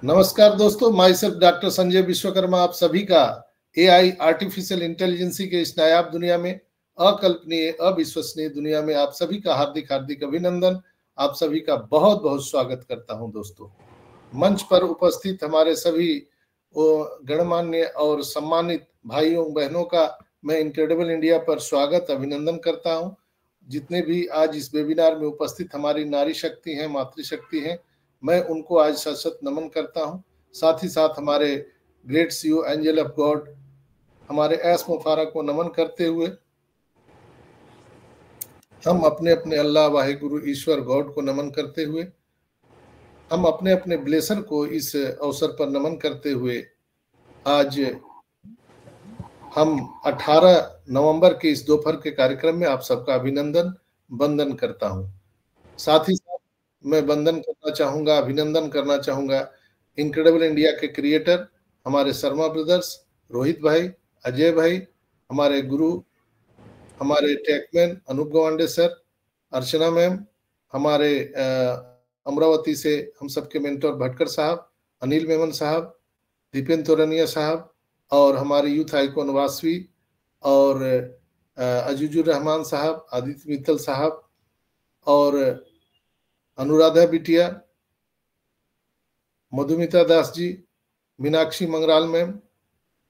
नमस्कार दोस्तों, my self doctor Sanjay Vishwakarma आप सभी का एआई आर्टिफिशियल इंटेलिजेंसी के इस नायाब दुनिया में, अकल्पनीय अविश्वसनीय दुनिया में आप सभी का हार्दिक हार्दिक अभिनंदन, आप सभी का बहुत बहुत स्वागत करता हूं। दोस्तों, मंच पर उपस्थित हमारे सभी गणमान्य और सम्मानित भाइयों बहनों का मैं इनक्रेडिबल इंडिया पर स्वागत अभिनंदन करता हूं। जितने भी आज इस वेबिनार में उपस्थित हमारी नारी शक्ति हैं, मातृशक्ति हैं, मैं उनको आज सशत नमन करता हूं। साथ ही साथ हमारे great CEO angel of God हमारे एस मुफारा को नमन करते हुए हम अपने अपने अल्लाह वाहिगुरु ईश्वर गॉड को नमन करते हुए हम अपने अपने ब्लेसर को इस अवसर पर नमन करते हुए आज हम 18 नवंबर के इस दोपहर के कार्यक्रम में आप सबका अभिनंदन वंदन करता हूं। साथ ही साथ मैं वंदन करना चाहूंगा, अभिनंदन करना चाहूंगा इनक्रेडिबल इंडिया के क्रिएटर हमारे शर्मा ब्रदर्स, रोहित भाई, अजय भाई, हमारे गुरु, हमारे Tuckman Anoop Gawande sir, Archana ma'am, हमारे अमरावती से हम सबके मेंटर भटकर साहब, अनिल मेमन साहब, दीपेंद्र तोरनिया साहब, और हमारे यूथ आइकॉन वासवी और अजीजुर रहमान साहब, आदित्य मित्तल साहब और अनुराधा बिटिया, मधुमिता दास जी, मीनाक्षी मंगराल मैम,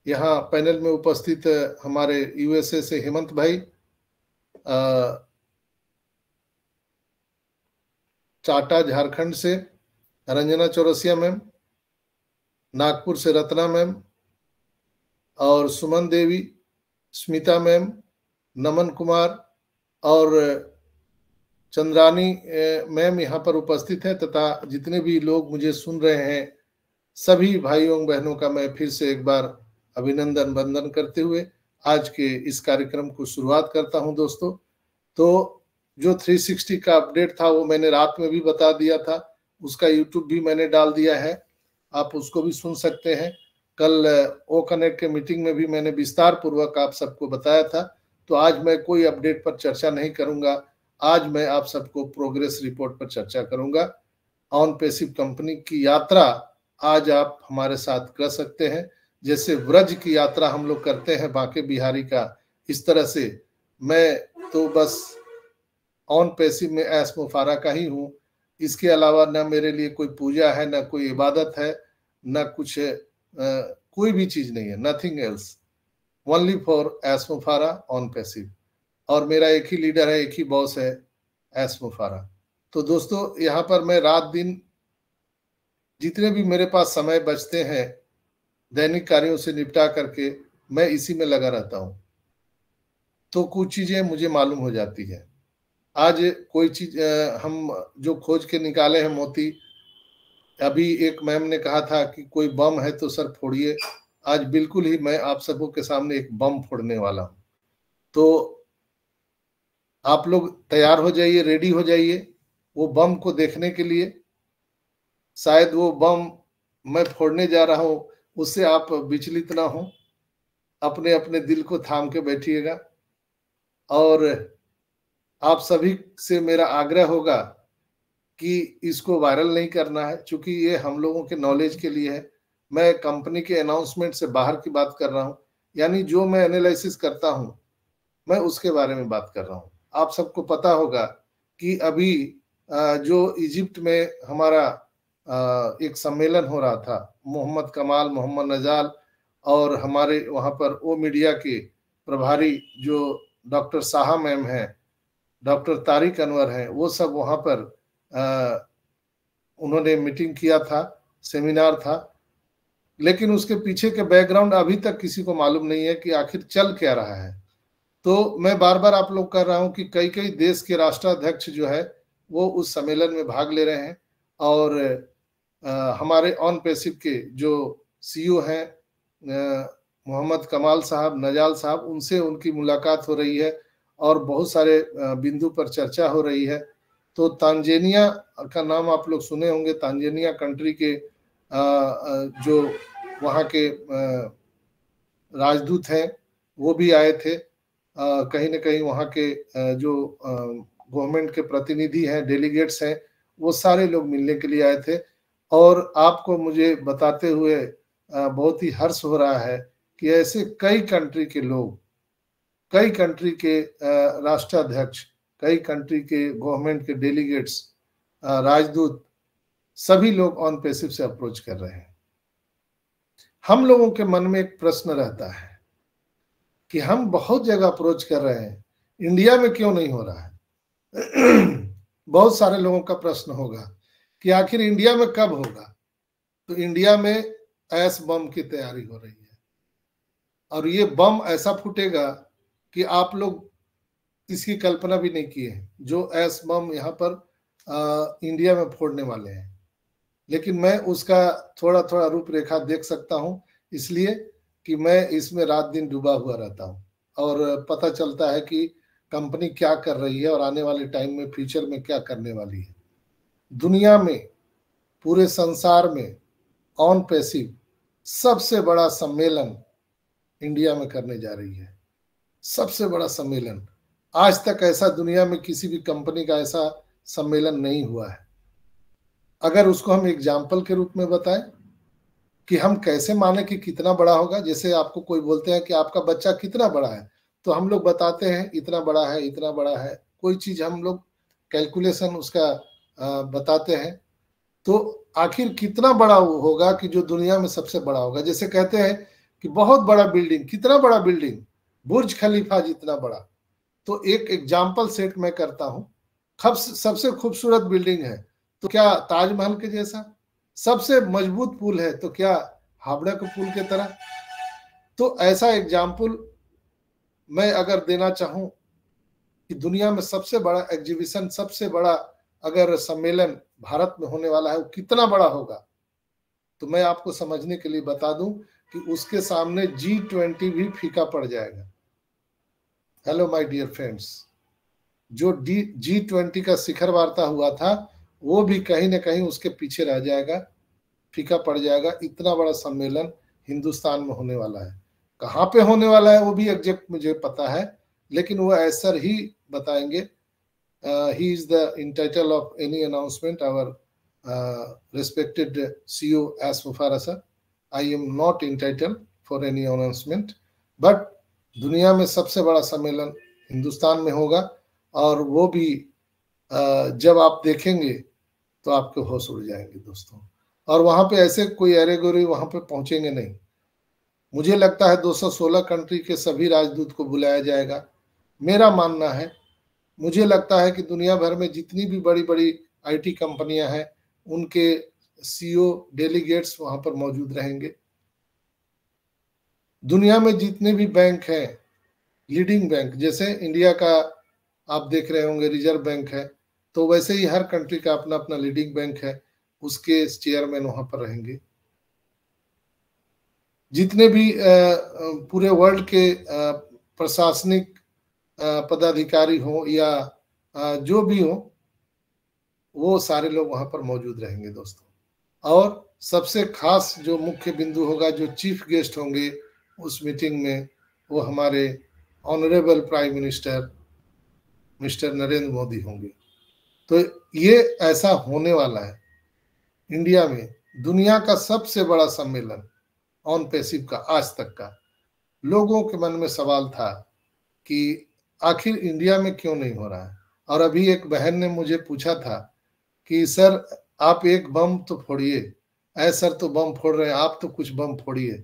यहाँ पैनल में उपस्थित हमारे यूएसए से हेमंत भाई, चाटा झारखंड से रंजना चौरसिया मैम, नागपुर से रत्ना मैम और सुमन देवी, स्मिता मैम, नमन कुमार और चंद्रानी मैम यहाँ पर उपस्थित हैं, तथा जितने भी लोग मुझे सुन रहे हैं सभी भाइयों बहनों का मैं फिर से एक बार अभिनंदन वंदन करते हुए आज के इस कार्यक्रम को शुरुआत करता हूं। दोस्तों, तो जो 360 का अपडेट था वो मैंने रात में भी बता दिया था, उसका यूट्यूब भी मैंने डाल दिया है, आप उसको भी सुन सकते हैं। कल ओ कनेक्ट के मीटिंग में भी मैंने विस्तार पूर्वक आप सबको बताया था। तो आज मैं कोई अपडेट पर चर्चा नहीं करूंगा, आज मैं आप सबको प्रोग्रेस रिपोर्ट पर चर्चा करूंगा। ऑन पैसिव कंपनी की यात्रा आज आप हमारे साथ कर सकते हैं, जैसे व्रज की यात्रा हम लोग करते हैं बांके बिहारी का, इस तरह से मैं तो बस ऑन पैसिव में एस मुफारा का ही हूँ। इसके अलावा ना मेरे लिए कोई पूजा है, ना कोई इबादत है, ना कुछ कोई भी चीज नहीं है, nothing else, only for as मुफारा ऑन पैसिव। और मेरा एक ही लीडर है, एक ही बॉस है, एस मुफारा। तो दोस्तों, यहाँ पर मैं रात दिन जितने भी मेरे पास समय बचते हैं दैनिक कार्यों से निपटा करके मैं इसी में लगा रहता हूँ। तो कुछ चीजें मुझे मालूम हो जाती है। आज कोई चीज हम जो खोज के निकाले हैं मोती, अभी एक मैम ने कहा था कि कोई बम है तो सर फोड़िए, आज बिल्कुल ही मैं आप सबों के सामने एक बम फोड़ने वाला हूं। तो आप लोग तैयार हो जाइए, रेडी हो जाइए वो बम को देखने के लिए। शायद वो बम मैं फोड़ने जा रहा हूं उससे आप विचलित ना हो, अपने अपने दिल को थाम के बैठिएगा। और आप सभी से मेरा आग्रह होगा कि इसको वायरल नहीं करना है, क्योंकि ये हम लोगों के नॉलेज के लिए है। मैं कंपनी के अनाउंसमेंट से बाहर की बात कर रहा हूँ, यानी जो मैं एनालिसिस करता हूँ मैं उसके बारे में बात कर रहा हूँ। आप सबको पता होगा कि अभी जो इजिप्ट में हमारा एक सम्मेलन हो रहा था, मोहम्मद कमाल, मोहम्मद नजाल और हमारे वहाँ पर ओ मीडिया के प्रभारी जो डॉक्टर साहा मैम हैं, डॉक्टर तारिक अनवर हैं, वो सब वहाँ पर उन्होंने मीटिंग किया था, सेमिनार था। लेकिन उसके पीछे के बैकग्राउंड अभी तक किसी को मालूम नहीं है कि आखिर चल क्या रहा है। तो मैं बार बार आप लोग कर रहा हूं कि कई कई देश के राष्ट्राध्यक्ष जो है वो उस सम्मेलन में भाग ले रहे हैं, और हमारे ऑन पैसिव के जो सीईओ हैं मोहम्मद कमाल साहब, नजाल साहब, उनसे उनकी मुलाकात हो रही है और बहुत सारे बिंदु पर चर्चा हो रही है। तो तांजानिया का नाम आप लोग सुने होंगे, तांजानिया कंट्री के जो वहाँ के राजदूत हैं वो भी आए थे। कहीं ना कहीं वहाँ के जो गवर्नमेंट के प्रतिनिधि हैं, डेलीगेट्स हैं, वो सारे लोग मिलने के लिए आए थे। और आपको मुझे बताते हुए बहुत ही हर्ष हो रहा है कि ऐसे कई कंट्री के लोग, कई कंट्री के राष्ट्राध्यक्ष, कई कंट्री के गवर्नमेंट के डेलीगेट्स, राजदूत, सभी लोग ऑन पैसिव से अप्रोच कर रहे हैं। हम लोगों के मन में एक प्रश्न रहता है कि हम बहुत जगह अप्रोच कर रहे हैं, इंडिया में क्यों नहीं हो रहा है? बहुत सारे लोगों का प्रश्न होगा कि आखिर इंडिया में कब होगा? तो इंडिया में ऐस बम की तैयारी हो रही है और ये बम ऐसा फूटेगा कि आप लोग इसकी कल्पना भी नहीं किए हैं, जो ऐस बम यहाँ पर इंडिया में फोड़ने वाले हैं। लेकिन मैं उसका थोड़ा थोड़ा रूपरेखा देख सकता हूँ, इसलिए कि मैं इसमें रात दिन डूबा हुआ रहता हूँ और पता चलता है कि कंपनी क्या कर रही है और आने वाले टाइम में, फ्यूचर में क्या करने वाली है। दुनिया में, पूरे संसार में ऑन पैसिव सबसे बड़ा सम्मेलन इंडिया में करने जा रही है। सबसे बड़ा सम्मेलन, आज तक ऐसा दुनिया में किसी भी कंपनी का ऐसा सम्मेलन नहीं हुआ है। अगर उसको हम एग्जाम्पल के रूप में बताएं कि हम कैसे माने कि कितना बड़ा होगा, जैसे आपको कोई बोलते हैं कि आपका बच्चा कितना बड़ा है, तो हम लोग बताते हैं इतना बड़ा है, इतना बड़ा है, कोई चीज हम लोग कैलकुलेशन उसका बताते हैं। तो आखिर कितना बड़ा होगा कि जो दुनिया में सबसे बड़ा होगा? जैसे कहते हैं कि बहुत बड़ा बिल्डिंग, कितना बड़ा बिल्डिंग? बुर्ज खलीफा जितना बड़ा। तो एक एग्जाम्पल सेट मैं करता हूँ, सबसे खूबसूरत बिल्डिंग है तो क्या ताजमहल के जैसा? सबसे मजबूत पुल है तो क्या हावड़ा के पुल के तरह? तो ऐसा एग्जाम्पल मैं अगर देना चाहूं कि दुनिया में सबसे बड़ा एग्जीबिशन, सबसे बड़ा अगर सम्मेलन भारत में होने वाला है, वो कितना बड़ा होगा, तो मैं आपको समझने के लिए बता दूं कि उसके सामने G20 भी फीका पड़ जाएगा। हेलो माय डियर फ्रेंड्स, जो G20 का शिखर वार्ता हुआ था वो भी कहीं ना कहीं उसके पीछे रह जाएगा, फीका पड़ जाएगा। इतना बड़ा सम्मेलन हिंदुस्तान में होने वाला है। कहाँ पे होने वाला है वो भी एग्जैक्ट मुझे पता है, लेकिन वो ऐसा ही बताएंगे। he is the entitled of any announcement, our respected CEO as Mufarasa. I am not entitled for any announcement, but दुनिया में सबसे बड़ा सम्मेलन हिंदुस्तान में होगा और वो भी जब आप देखेंगे तो आपके होश उड़ जाएंगे दोस्तों। और वहां पे ऐसे कोई एरेगोरी वहां पे पहुंचेंगे नहीं। मुझे लगता है 216 कंट्री के सभी राजदूत को बुलाया जाएगा, मेरा मानना है। मुझे लगता है कि दुनिया भर में जितनी भी बड़ी बड़ी आईटी कंपनियां हैं उनके सीईओ, डेलीगेट्स वहां पर मौजूद रहेंगे। दुनिया में जितने भी बैंक हैं, लीडिंग बैंक, जैसे इंडिया का आप देख रहे होंगे रिजर्व बैंक है, तो वैसे ही हर कंट्री का अपना अपना लीडिंग बैंक है, उसके चेयरमैन वहां पर रहेंगे। जितने भी पूरे वर्ल्ड के प्रशासनिक पदाधिकारी हो या जो भी हो, वो सारे लोग वहां पर मौजूद रहेंगे दोस्तों। और सबसे खास जो मुख्य बिंदु होगा, जो चीफ गेस्ट होंगे उस मीटिंग में, वो हमारे honourable prime minister mister Narendra Modi होंगे। तो ये ऐसा होने वाला है इंडिया में, दुनिया का सबसे बड़ा सम्मेलन ऑन पैसिव का आज तक का। लोगों के मन में सवाल था कि आखिर इंडिया में क्यों नहीं हो रहा है। और अभी एक बहन ने मुझे पूछा था कि सर आप एक बम तो फोड़िए, ऐ सर तो बम फोड़ रहे हैं, आप तो कुछ बम फोड़िए।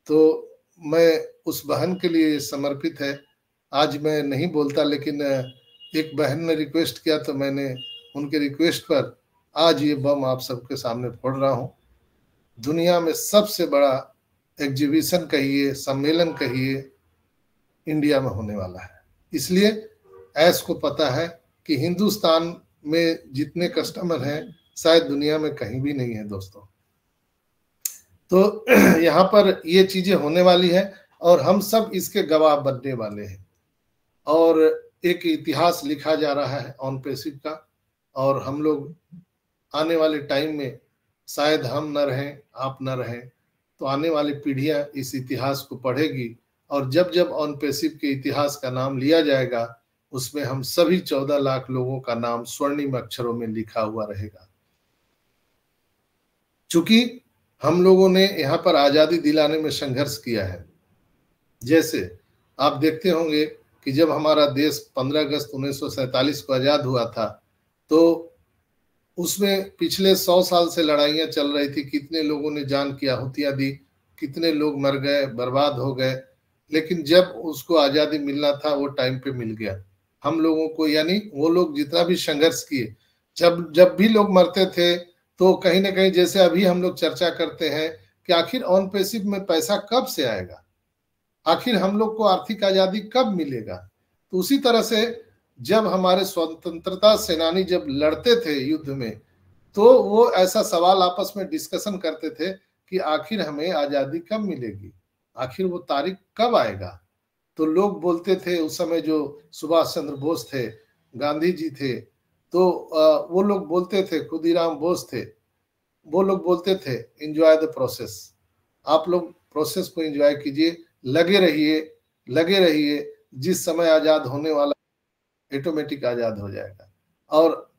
तो मैं उस बहन के लिए समर्पित है, आज मैं नहीं बोलता, लेकिन एक बहन ने रिक्वेस्ट किया तो मैंने उनके रिक्वेस्ट पर आज ये बम आप सबके सामने फोड़ रहा हूँ। दुनिया में सबसे बड़ा एग्जीबिशन कहिए, सम्मेलन कहिए, इंडिया में होने वाला है। इसलिए ऐस को पता है कि हिंदुस्तान में जितने कस्टमर हैं शायद दुनिया में कहीं भी नहीं है दोस्तों। तो यहाँ पर ये चीजें होने वाली है और हम सब इसके गवाह बनने वाले हैं और एक इतिहास लिखा जा रहा है ऑन पैसिव का। और हम लोग आने वाले टाइम में शायद हम न रहें, आप न रहें, तो आने वाली पीढ़ियां इस इतिहास को पढ़ेगी और जब जब ऑन पैसिव के इतिहास का नाम लिया जाएगा उसमें हम सभी 14 लाख लोगों का नाम स्वर्णिम अक्षरों में लिखा हुआ रहेगा। चूंकि हम लोगों ने यहाँ पर आजादी दिलाने में संघर्ष किया है। जैसे आप देखते होंगे कि जब हमारा देश 15 अगस्त 1947 को आजाद हुआ था, तो उसमें पिछले 100 साल से लड़ाइयां चल रही थी, कितने लोगों ने जान की आहुतियां दी, कितने लोग मर गए, बर्बाद हो गए, लेकिन जब उसको आजादी मिलना था वो टाइम पे मिल गया हम लोगों को। यानी वो लोग जितना भी संघर्ष किए, जब जब भी लोग मरते थे तो कहीं ना कहीं, जैसे अभी हम लोग चर्चा करते हैं कि आखिर ऑन पैसिव में पैसा कब से आएगा, आखिर हम लोग को आर्थिक आजादी कब मिलेगा। तो उसी तरह से जब हमारे स्वतंत्रता सेनानी जब लड़ते थे युद्ध में, तो वो ऐसा सवाल आपस में डिस्कशन करते थे कि आखिर हमें आजादी कब मिलेगी, आखिर वो तारीख कब आएगा। तो लोग बोलते थे, उस समय जो सुभाष चंद्र बोस थे, गांधी जी थे, तो वो लोग बोलते थे, खुदीराम बोस थे, वो लोग बोलते थे एंजॉय द प्रोसेस, आप लोग प्रोसेस को एंजॉय कीजिए, लगे रहिए, लगे रहिए, जिस समय आजाद होने वाला ऑटोमेटिक आजाद हो जाएगा। और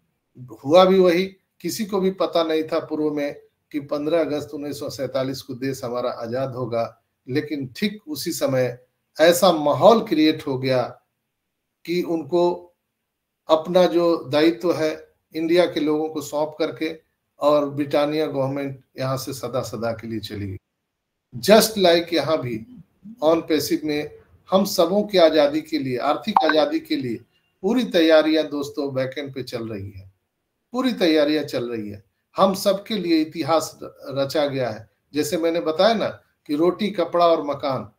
हुआ भी वही। किसी को भी पता नहीं था पूर्व में कि 15 अगस्त 1947 को देश हमारा आजाद होगा, लेकिन ठीक उसी समय ऐसा माहौल क्रिएट हो गया कि उनको अपना जो दायित्व है इंडिया के लोगों को सौंप करके, और ब्रिटानिया गवर्नमेंट यहाँ से सदा सदा के लिए चली गई। जस्ट लाइक यहाँ भी ऑन पैसिव में हम सबों की आजादी के लिए, आर्थिक आजादी के लिए पूरी तैयारियां दोस्तों बैकएंड पे चल रही है, पूरी तैयारियां चल रही है। हम सबके लिए इतिहास रचा गया है। जैसे मैंने बताया ना कि रोटी, कपड़ा और मकान,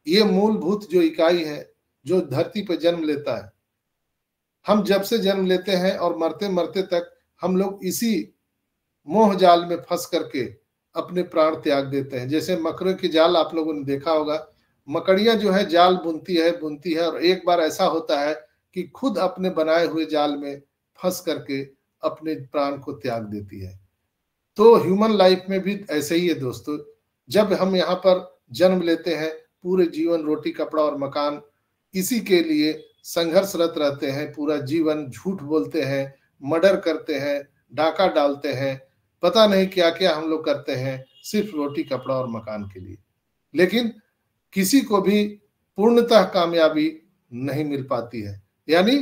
ये मूलभूत जो इकाई है जो धरती पर जन्म लेता है, हम जब से जन्म लेते हैं और मरते मरते तक हम लोग इसी मोह जाल में फंस करके अपने प्राण त्याग देते हैं। जैसे मकड़ों की जाल आप लोगों ने देखा होगा, मकड़ियां जो है जाल बुनती है, और एक बार ऐसा होता है कि खुद अपने बनाए हुए जाल में फंस करके अपने प्राण को त्याग देती है। तो ह्यूमन लाइफ में भी ऐसे ही है दोस्तों। जब हम यहाँ पर जन्म लेते हैं, पूरे जीवन रोटी, कपड़ा और मकान, इसी के लिए संघर्षरत रहते हैं, पूरा जीवन झूठ बोलते हैं, मर्डर करते हैं, डाका डालते हैं, पता नहीं क्या क्या हम लोग करते हैं, सिर्फ रोटी, कपड़ा और मकान के लिए। लेकिन किसी को भी पूर्णतः कामयाबी नहीं मिल पाती है। यानी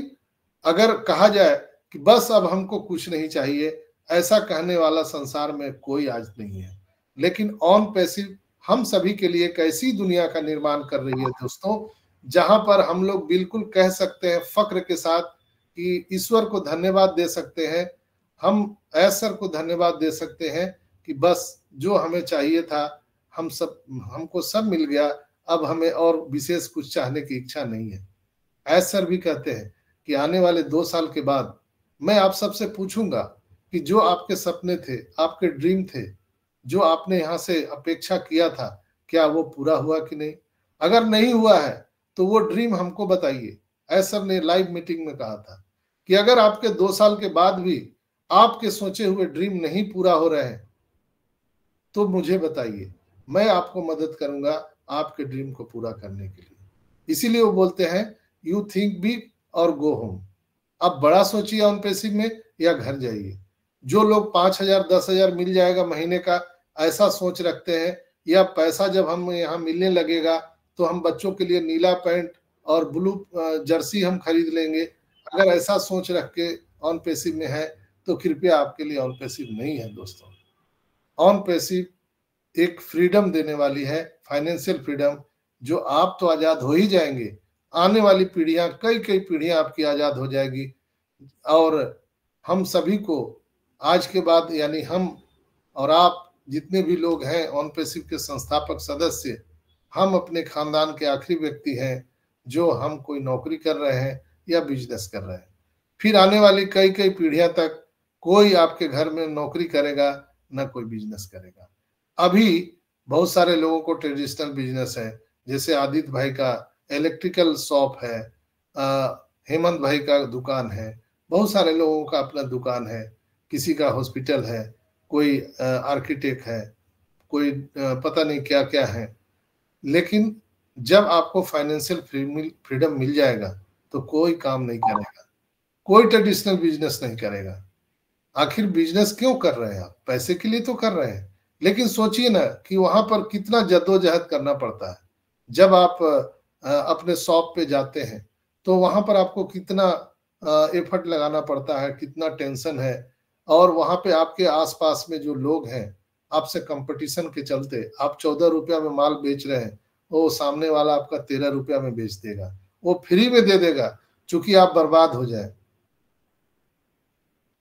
अगर कहा जाए कि बस अब हमको कुछ नहीं चाहिए, ऐसा कहने वाला संसार में कोई आज नहीं है। लेकिन ऑन पैसिव हम सभी के लिए एक ऐसी दुनिया का निर्माण कर रही है दोस्तों, जहां पर हम लोग बिल्कुल कह सकते हैं फक्र के साथ कि ईश्वर को धन्यवाद दे सकते हैं, हम ऐश्वर को धन्यवाद दे सकते हैं कि बस जो हमें चाहिए था हमको सब मिल गया, अब हमें और विशेष कुछ चाहने की इच्छा नहीं है। ऐश्वर भी कहते हैं कि आने वाले 2 साल के बाद मैं आप सबसे पूछूंगा कि जो आपके सपने थे, आपके ड्रीम थे, जो आपने यहाँ से अपेक्षा किया था, क्या वो पूरा हुआ कि नहीं। अगर नहीं हुआ है तो वो ड्रीम हमको बताइए। ऐश्वर ने लाइव मीटिंग में कहा था कि अगर आपके 2 साल के बाद भी आपके सोचे हुए ड्रीम नहीं पूरा हो रहे हैं तो मुझे बताइए, मैं आपको मदद करूंगा आपके ड्रीम को पूरा करने के लिए। इसीलिए वो बोलते हैं यू थिंक बिग और गो होम। अब बड़ा सोचिए ऑन पैसिव में, या घर जाइए। जो लोग 5,000 10,000 मिल जाएगा महीने का ऐसा सोच रखते हैं, या पैसा जब हम यहाँ मिलने लगेगा तो हम बच्चों के लिए नीला पैंट और ब्लू जर्सी हम खरीद लेंगे, अगर ऐसा सोच रख के ऑन पैसिव में है तो कृपया आपके लिए ऑन पैसिव नहीं है दोस्तों। ऑन पैसिव एक फ्रीडम देने वाली है, फाइनेंशियल फ्रीडम, जो आप तो आजाद हो ही जाएंगे, आने वाली पीढ़ियां, कई कई पीढ़ियां आपकी आजाद हो जाएगी। और हम सभी को आज के बाद, यानी हम और आप जितने भी लोग हैं ऑन पैसिव के संस्थापक सदस्य, हम अपने खानदान के आखिरी व्यक्ति हैं जो हम कोई नौकरी कर रहे हैं या बिजनेस कर रहे हैं। फिर आने वाली कई कई पीढ़ियां तक कोई आपके घर में नौकरी करेगा ना कोई बिजनेस करेगा। अभी बहुत सारे लोगों को ट्रेडिशनल बिजनेस है, जैसे आदित्य भाई का इलेक्ट्रिकल शॉप है, हेमंत भाई का दुकान है, बहुत सारे लोगों का अपना दुकान है, किसी का हॉस्पिटल है, कोई आर्किटेक्ट है, कोई पता नहीं क्या क्या है। लेकिन जब आपको फाइनेंशियल फ्रीडम मिल जाएगा तो कोई काम नहीं करेगा, कोई ट्रेडिशनल बिजनेस नहीं करेगा। आखिर बिजनेस क्यों कर रहे हैं आप? पैसे के लिए तो कर रहे हैं, लेकिन सोचिए ना कि वहां पर कितना जद्दोजहद करना पड़ता है। जब आप अपने शॉप पे जाते हैं तो वहां पर आपको कितना एफर्ट लगाना पड़ता है, कितना टेंशन है। और वहां पे आपके आसपास में जो लोग हैं, आपसे कंपटीशन के चलते आप 14 रुपया में माल बेच रहे हैं, वो सामने वाला आपका 13 रुपया में बेच देगा, वो फ्री में दे देगा, चूंकि आप बर्बाद हो जाए।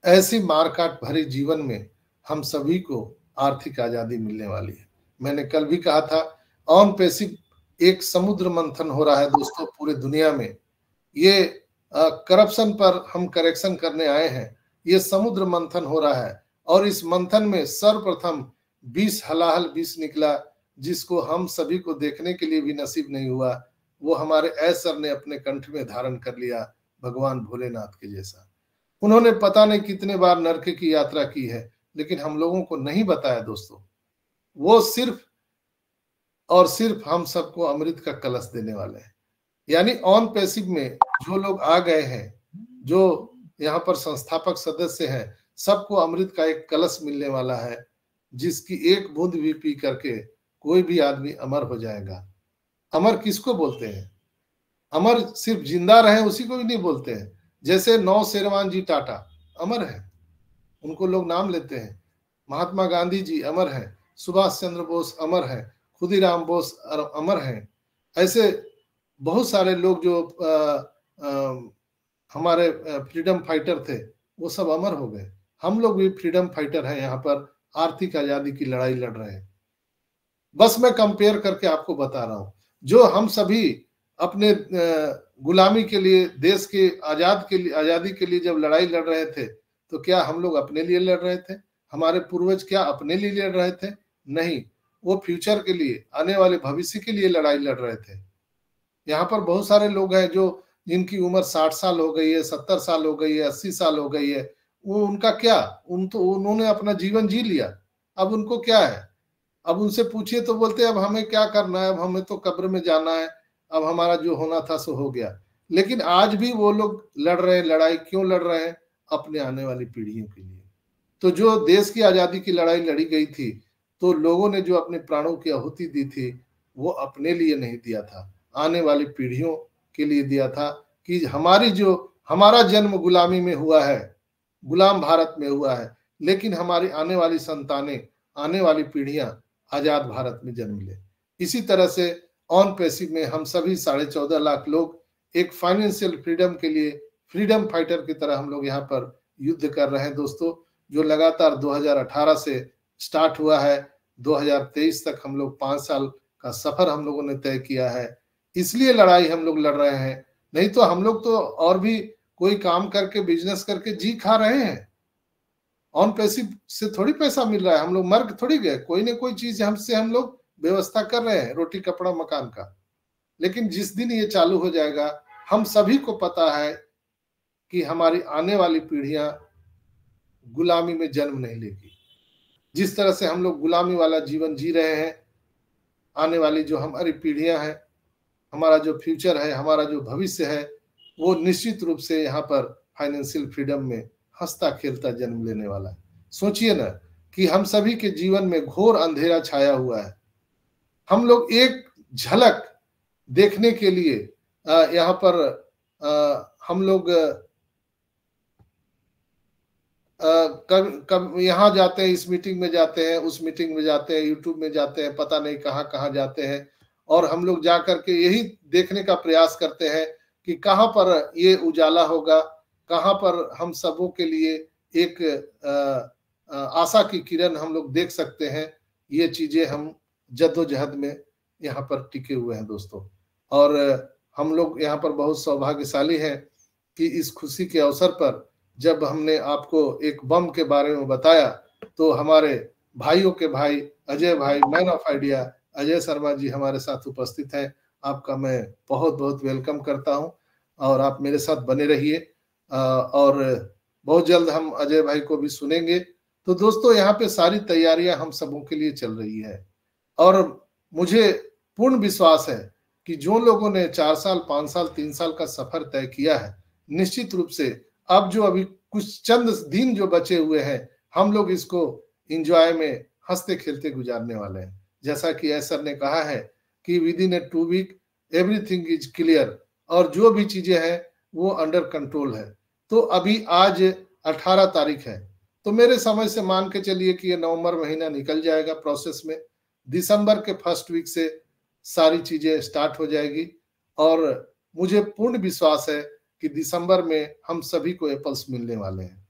ऐसी मारकाट भरी जीवन में हम सभी को आर्थिक आजादी मिलने वाली है। मैंने कल भी कहा था, ऑन पैसिव एक समुद्र मंथन हो रहा है दोस्तों पूरे दुनिया में। ये करप्शन पर हम करेक्शन करने आए हैं। ये समुद्र मंथन हो रहा है और इस मंथन में सर्वप्रथम 20 हलाहल विष निकला, जिसको हम सभी को देखने के लिए भी नसीब नहीं हुआ। वो हमारे ऐसर ने अपने कंठ में धारण कर लिया, भगवान भोलेनाथ के जैसा। उन्होंने पता नहीं कितने बार नरक की यात्रा की है, लेकिन हम लोगों को नहीं बताया दोस्तों। वो सिर्फ और सिर्फ हम सबको अमृत का कलश देने वाले हैं। यानी ऑन पैसिव में जो लोग आ गए हैं, जो यहाँ पर संस्थापक सदस्य हैं, सबको अमृत का एक कलश मिलने वाला है, जिसकी एक बूंद भी पी करके कोई भी आदमी अमर हो जाएगा। अमर किसको बोलते हैं? अमर सिर्फ जिंदा रहे उसी को भी नहीं बोलते हैं। जैसे नौशेरवान जी टाटा अमर है, उनको लोग नाम लेते हैं। महात्मा गांधी जी अमर हैं, सुभाष चंद्र बोस अमर हैं, खुदीराम बोस अमर हैं। ऐसे बहुत सारे लोग जो हमारे फ्रीडम फाइटर थे, वो सब अमर हो गए। हम लोग भी फ्रीडम फाइटर हैं, यहाँ पर आर्थिक आजादी की लड़ाई लड़ रहे हैं। बस मैं कंपेयर करके आपको बता रहा हूं। जो हम सभी अपने गुलामी के लिए, देश के आजादी के लिए जब लड़ाई लड़ रहे थे, तो क्या हम लोग अपने लिए लड़ रहे थे? हमारे पूर्वज क्या अपने लिए लड़ रहे थे? नहीं, वो फ्यूचर के लिए, आने वाले भविष्य के लिए लड़ाई लड़ रहे थे। यहाँ पर बहुत सारे लोग हैं जो जिनकी उम्र 60 साल हो गई है, 70 साल हो गई है, 80 साल हो गई है। वो उनका क्या, उन्होंने अपना जीवन जी लिया, अब उनको क्या है? अब उनसे पूछिए तो बोलते हैं अब हमें क्या करना है, अब हमें तो कब्र में जाना है, अब हमारा जो होना था सो हो गया। लेकिन आज भी वो लोग लड़ रहे हैं। लड़ाई क्यों लड़ रहे हैं? अपने आने वाली पीढ़ियों के लिए। तो जो देश की आजादी की लड़ाई लड़ी गई थी, तो लोगों ने जो अपने प्राणों की आहुति दी थी, वो अपने लिए नहीं दिया था, आने वाली पीढ़ियों के लिए दिया था। कि हमारा जन्म गुलामी में हुआ है, गुलाम भारत में हुआ है, लेकिन हमारी आने वाली संतानें, आने वाली पीढ़ियां आजाद भारत में जन्म ले। इसी तरह से ऑन पैसिव में हम सभी 14.5 लाख लोग एक फाइनेंशियल फ्रीडम के लिए फ्रीडम फाइटर की तरह हम लोग यहाँ पर युद्ध कर रहे हैं दोस्तों, जो लगातार 2018 से स्टार्ट हुआ है। 2023 तक हम लोग 5 साल का सफर हम लोगों ने तय किया है। इसलिए लड़ाई हम लोग लड़ रहे हैं, नहीं तो हम लोग तो और भी कोई काम करके, बिजनेस करके जी खा रहे हैं। ऑन पैसिव से थोड़ी पैसा मिल रहा है, हम लोग मर थोड़ी गए। कोई ना कोई चीज हमसे हम लोग व्यवस्था कर रहे हैं, रोटी कपड़ा मकान का। लेकिन जिस दिन ये चालू हो जाएगा, हम सभी को पता है कि हमारी आने वाली पीढ़ियां गुलामी में जन्म नहीं लेगी। जिस तरह से हम लोग गुलामी वाला जीवन जी रहे हैं, आने वाली जो हमारी पीढ़ियां हैं, हमारा जो फ्यूचर है, हमारा जो भविष्य है, वो निश्चित रूप से यहाँ पर फाइनेंशियल फ्रीडम में हंसता खेलता जन्म लेने वाला है। सोचिए ना कि हम सभी के जीवन में घोर अंधेरा छाया हुआ है। हम लोग एक झलक देखने के लिए यहाँ पर हम लोग कब यहाँ जाते हैं, इस मीटिंग में जाते हैं, उस मीटिंग में जाते हैं, यूट्यूब में जाते हैं, पता नहीं कहाँ कहाँ जाते हैं। और हम लोग जा करके यही देखने का प्रयास करते हैं कि कहाँ पर ये उजाला होगा, कहाँ पर हम सबों के लिए एक आशा की किरण हम लोग देख सकते हैं। ये चीजें हम जद्दोजहद में यहाँ पर टिके हुए हैं दोस्तों। और हम लोग यहाँ पर बहुत सौभाग्यशाली हैं कि इस खुशी के अवसर पर जब हमने आपको एक बम के बारे में बताया, तो हमारे भाइयों के भाई अजय भाई, man of idea Ajay Sharma ji हमारे साथ उपस्थित हैं। आपका मैं बहुत बहुत वेलकम करता हूं और आप मेरे साथ बने रहिए। और बहुत जल्द हम अजय भाई को भी सुनेंगे। तो दोस्तों, यहाँ पे सारी तैयारियां हम सबों के लिए चल रही है और मुझे पूर्ण विश्वास है कि जो लोगों ने 4 साल, 5 साल, 3 साल का सफर तय किया है, निश्चित रूप से अब जो अभी कुछ चंद दिन जो बचे हुए हैं, हम लोग इसको एंजॉय में हंसते खेलते गुजारने वाले हैं। जैसा कि एसर ने कहा है कि within a 2 week everything is clear, और जो भी चीजें हैं वो अंडर कंट्रोल है। तो अभी आज 18 तारीख है, तो मेरे समझ से मान के चलिए कि ये नवंबर महीना निकल जाएगा प्रोसेस में, दिसंबर के फर्स्ट वीक से सारी चीजें स्टार्ट हो जाएगी। और मुझे पूर्ण विश्वास है कि दिसंबर में हम सभी को एप्पल्स मिलने वाले हैं।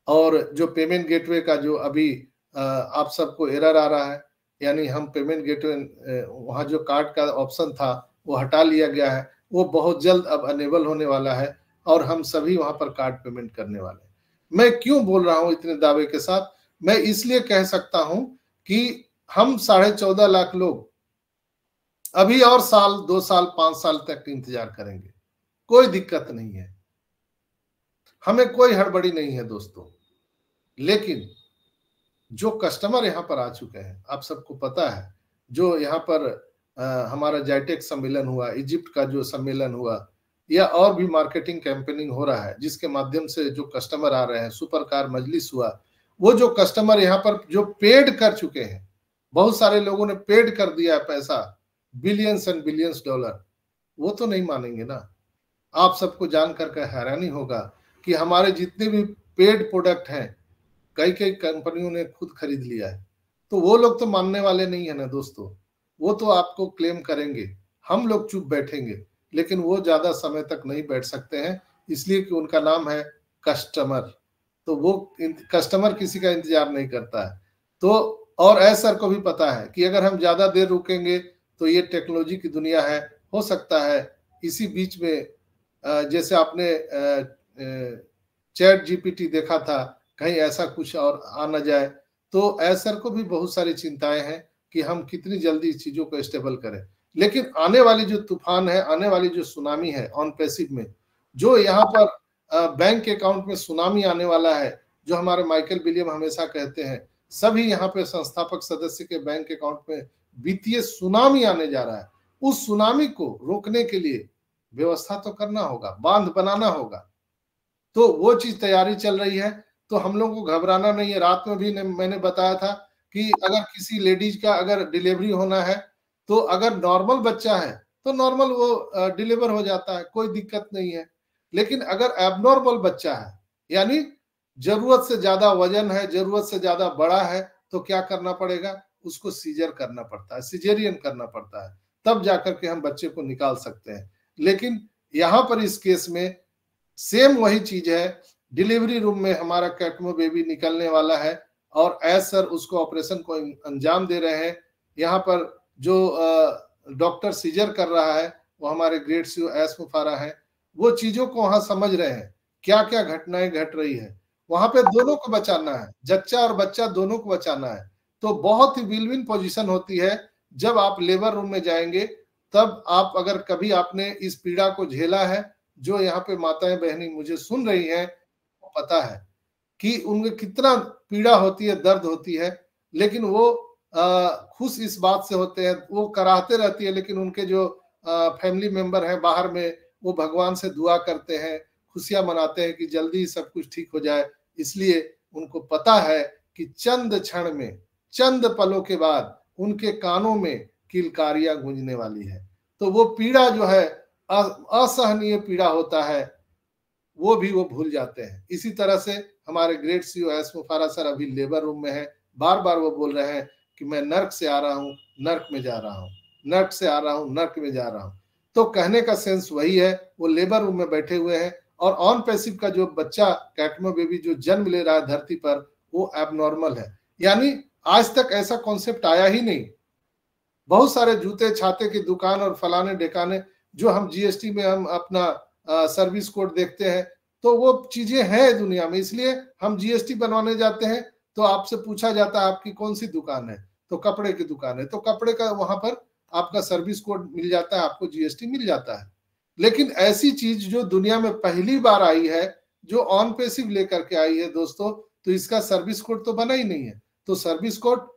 और जो पेमेंट गेटवे का जो अभी आप सबको एरर आ रहा है, यानी हम पेमेंट गेटवे वहाँ जो कार्ड का ऑप्शन था वो हटा लिया गया है, वो बहुत जल्द अब अनेबल होने वाला है और हम सभी वहां पर कार्ड पेमेंट करने वाले हैं। मैं क्यों बोल रहा हूं इतने दावे के साथ? मैं इसलिए कह सकता हूं कि हम 14.5 लाख लोग अभी और साल, 2 साल, 5 साल तक इंतजार करेंगे, कोई दिक्कत नहीं है, हमें कोई हड़बड़ी नहीं है दोस्तों। लेकिन जो कस्टमर यहाँ पर आ चुके हैं, आप सबको पता है, जो यहाँ पर हमारा जाइटेक सम्मेलन हुआ, इजिप्ट का जो सम्मेलन हुआ, या और भी मार्केटिंग कैंपेनिंग हो रहा है जिसके माध्यम से जो कस्टमर आ रहे हैं, सुपर कार मजलिस हुआ, वो जो कस्टमर यहाँ पर जो पेड कर चुके हैं, बहुत सारे लोगों ने पेड कर दिया है पैसा, बिलियंस एंड बिलियंस डॉलर, वो तो नहीं मानेंगे ना। आप सबको जान करके हैरानी होगा कि हमारे जितने भी पेड प्रोडक्ट हैं, कई कई कंपनियों ने खुद खरीद लिया है, तो वो लोग तो मानने वाले नहीं है ना दोस्तों। वो तो आपको क्लेम करेंगे, हम लोग चुप बैठेंगे, लेकिन वो ज्यादा समय तक नहीं बैठ सकते हैं, इसलिए कि उनका नाम है कस्टमर। तो वो कस्टमर किसी का इंतजार नहीं करता है। तो और एसर को भी पता है कि अगर हम ज्यादा देर रुकेंगे तो ये टेक्नोलॉजी की दुनिया है, हो सकता है इसी बीच में जैसे आपने चैट जीपीटी देखा था, कहीं ऐसा कुछ और आ न जाए। तो एसर को भी बहुत सारी चिंताएं हैं कि हम कितनी जल्दी इस चीजों को स्टेबल करें। लेकिन आने वाली जो तूफान है, आने वाली जो सुनामी है ऑन पैसिव में, जो यहाँ पर बैंक अकाउंट में सुनामी आने वाला है, जो हमारे माइकल विलियम हमेशा कहते हैं, सभी यहाँ पे संस्थापक सदस्य के बैंक अकाउंट में वित्तीय सुनामी आने जा रहा है। उस सुनामी को रोकने के लिए व्यवस्था तो करना होगा, बांध बनाना होगा, तो वो चीज तैयारी चल रही है। तो हम लोगों को घबराना नहीं है। रात में भी मैंने बताया था कि अगर किसी लेडीज का अगर डिलीवरी होना है, तो अगर नॉर्मल बच्चा है तो नॉर्मल वो डिलीवर हो जाता है, कोई दिक्कत नहीं है। लेकिन अगर एबनॉर्मल बच्चा है, यानी जरूरत से ज्यादा वजन है, जरूरत से ज्यादा बड़ा है, तो क्या करना पड़ेगा? उसको सीजर करना पड़ता है, सिजेरियन करना पड़ता है, तब जाकर के हम बच्चे को निकाल सकते हैं। लेकिन यहाँ पर इस केस में सेम वही चीज है, डिलीवरी रूम में हमारा कैटमो बेबी निकलने वाला है और एसर उसको ऑपरेशन को अंजाम दे रहे हैं। यहाँ पर जो डॉक्टर सीजर कर रहा है वो हमारे ग्रेट सीओ एस मुफारा है, वो चीजों को वहां समझ रहे हैं, क्या क्या घटनाएं घट रही है। वहां पे दोनों को बचाना है, जच्चा और बच्चा दोनों को बचाना है। तो बहुत ही विन विन पोजीशन होती है जब आप लेबर रूम में जाएंगे। तब आप अगर कभी आपने इस पीड़ा को झेला है, जो यहाँ पे माताएं बहनी मुझे सुन रही हैं, पता है कि उनमें कितना पीड़ा होती है, दर्द होती है, लेकिन वो खुश इस बात से होते हैं, वो कराहते रहती है, लेकिन उनके जो फैमिली मेंबर हैं बाहर में, वो भगवान से दुआ करते हैं, खुशियां मनाते हैं कि जल्दी सब कुछ ठीक हो जाए। इसलिए उनको पता है कि चंद क्षण में, चंद पलों के बाद उनके कानों में किलकारियां गूंजने वाली है। तो वो पीड़ा जो है, असहनीय पीड़ा होता है, वो भी वो भूल जाते हैं। इसी तरह से हमारे ग्रेट सीओ एस मुफारा सर अभी लेबर रूम में है, बार बार वो बोल रहे हैं कि मैं नर्क से आ रहा हूँ, नर्क में जा रहा हूँ, नर्क से आ रहा हूँ, नर्क में जा रहा हूँ। तो कहने का सेंस वही है, वो लेबर रूम में बैठे हुए हैं। और ऑन पैसिव का जो बच्चा कैटमो बेबी जो जन्म ले रहा है धरती पर, वो एबनॉर्मल है, यानी आज तक ऐसा कॉन्सेप्ट आया ही नहीं। बहुत सारे जूते छाते की दुकान और फलाने ढेकाने, जो हम जीएसटी में हम अपना सर्विस कोड देखते हैं, तो वो चीजें हैं दुनिया में। इसलिए हम जीएसटी बनवाने जाते हैं तो आपसे पूछा जाता है आपकी कौन सी दुकान है, तो कपड़े की दुकान है, तो कपड़े का वहां पर आपका सर्विस कोड मिल जाता है, आपको जीएसटी मिल जाता है। लेकिन ऐसी चीज जो दुनिया में पहली बार आई है, जो ऑन पैसिव लेकर के आई है दोस्तों, तो इसका सर्विस कोड तो बना ही नहीं है। तो service code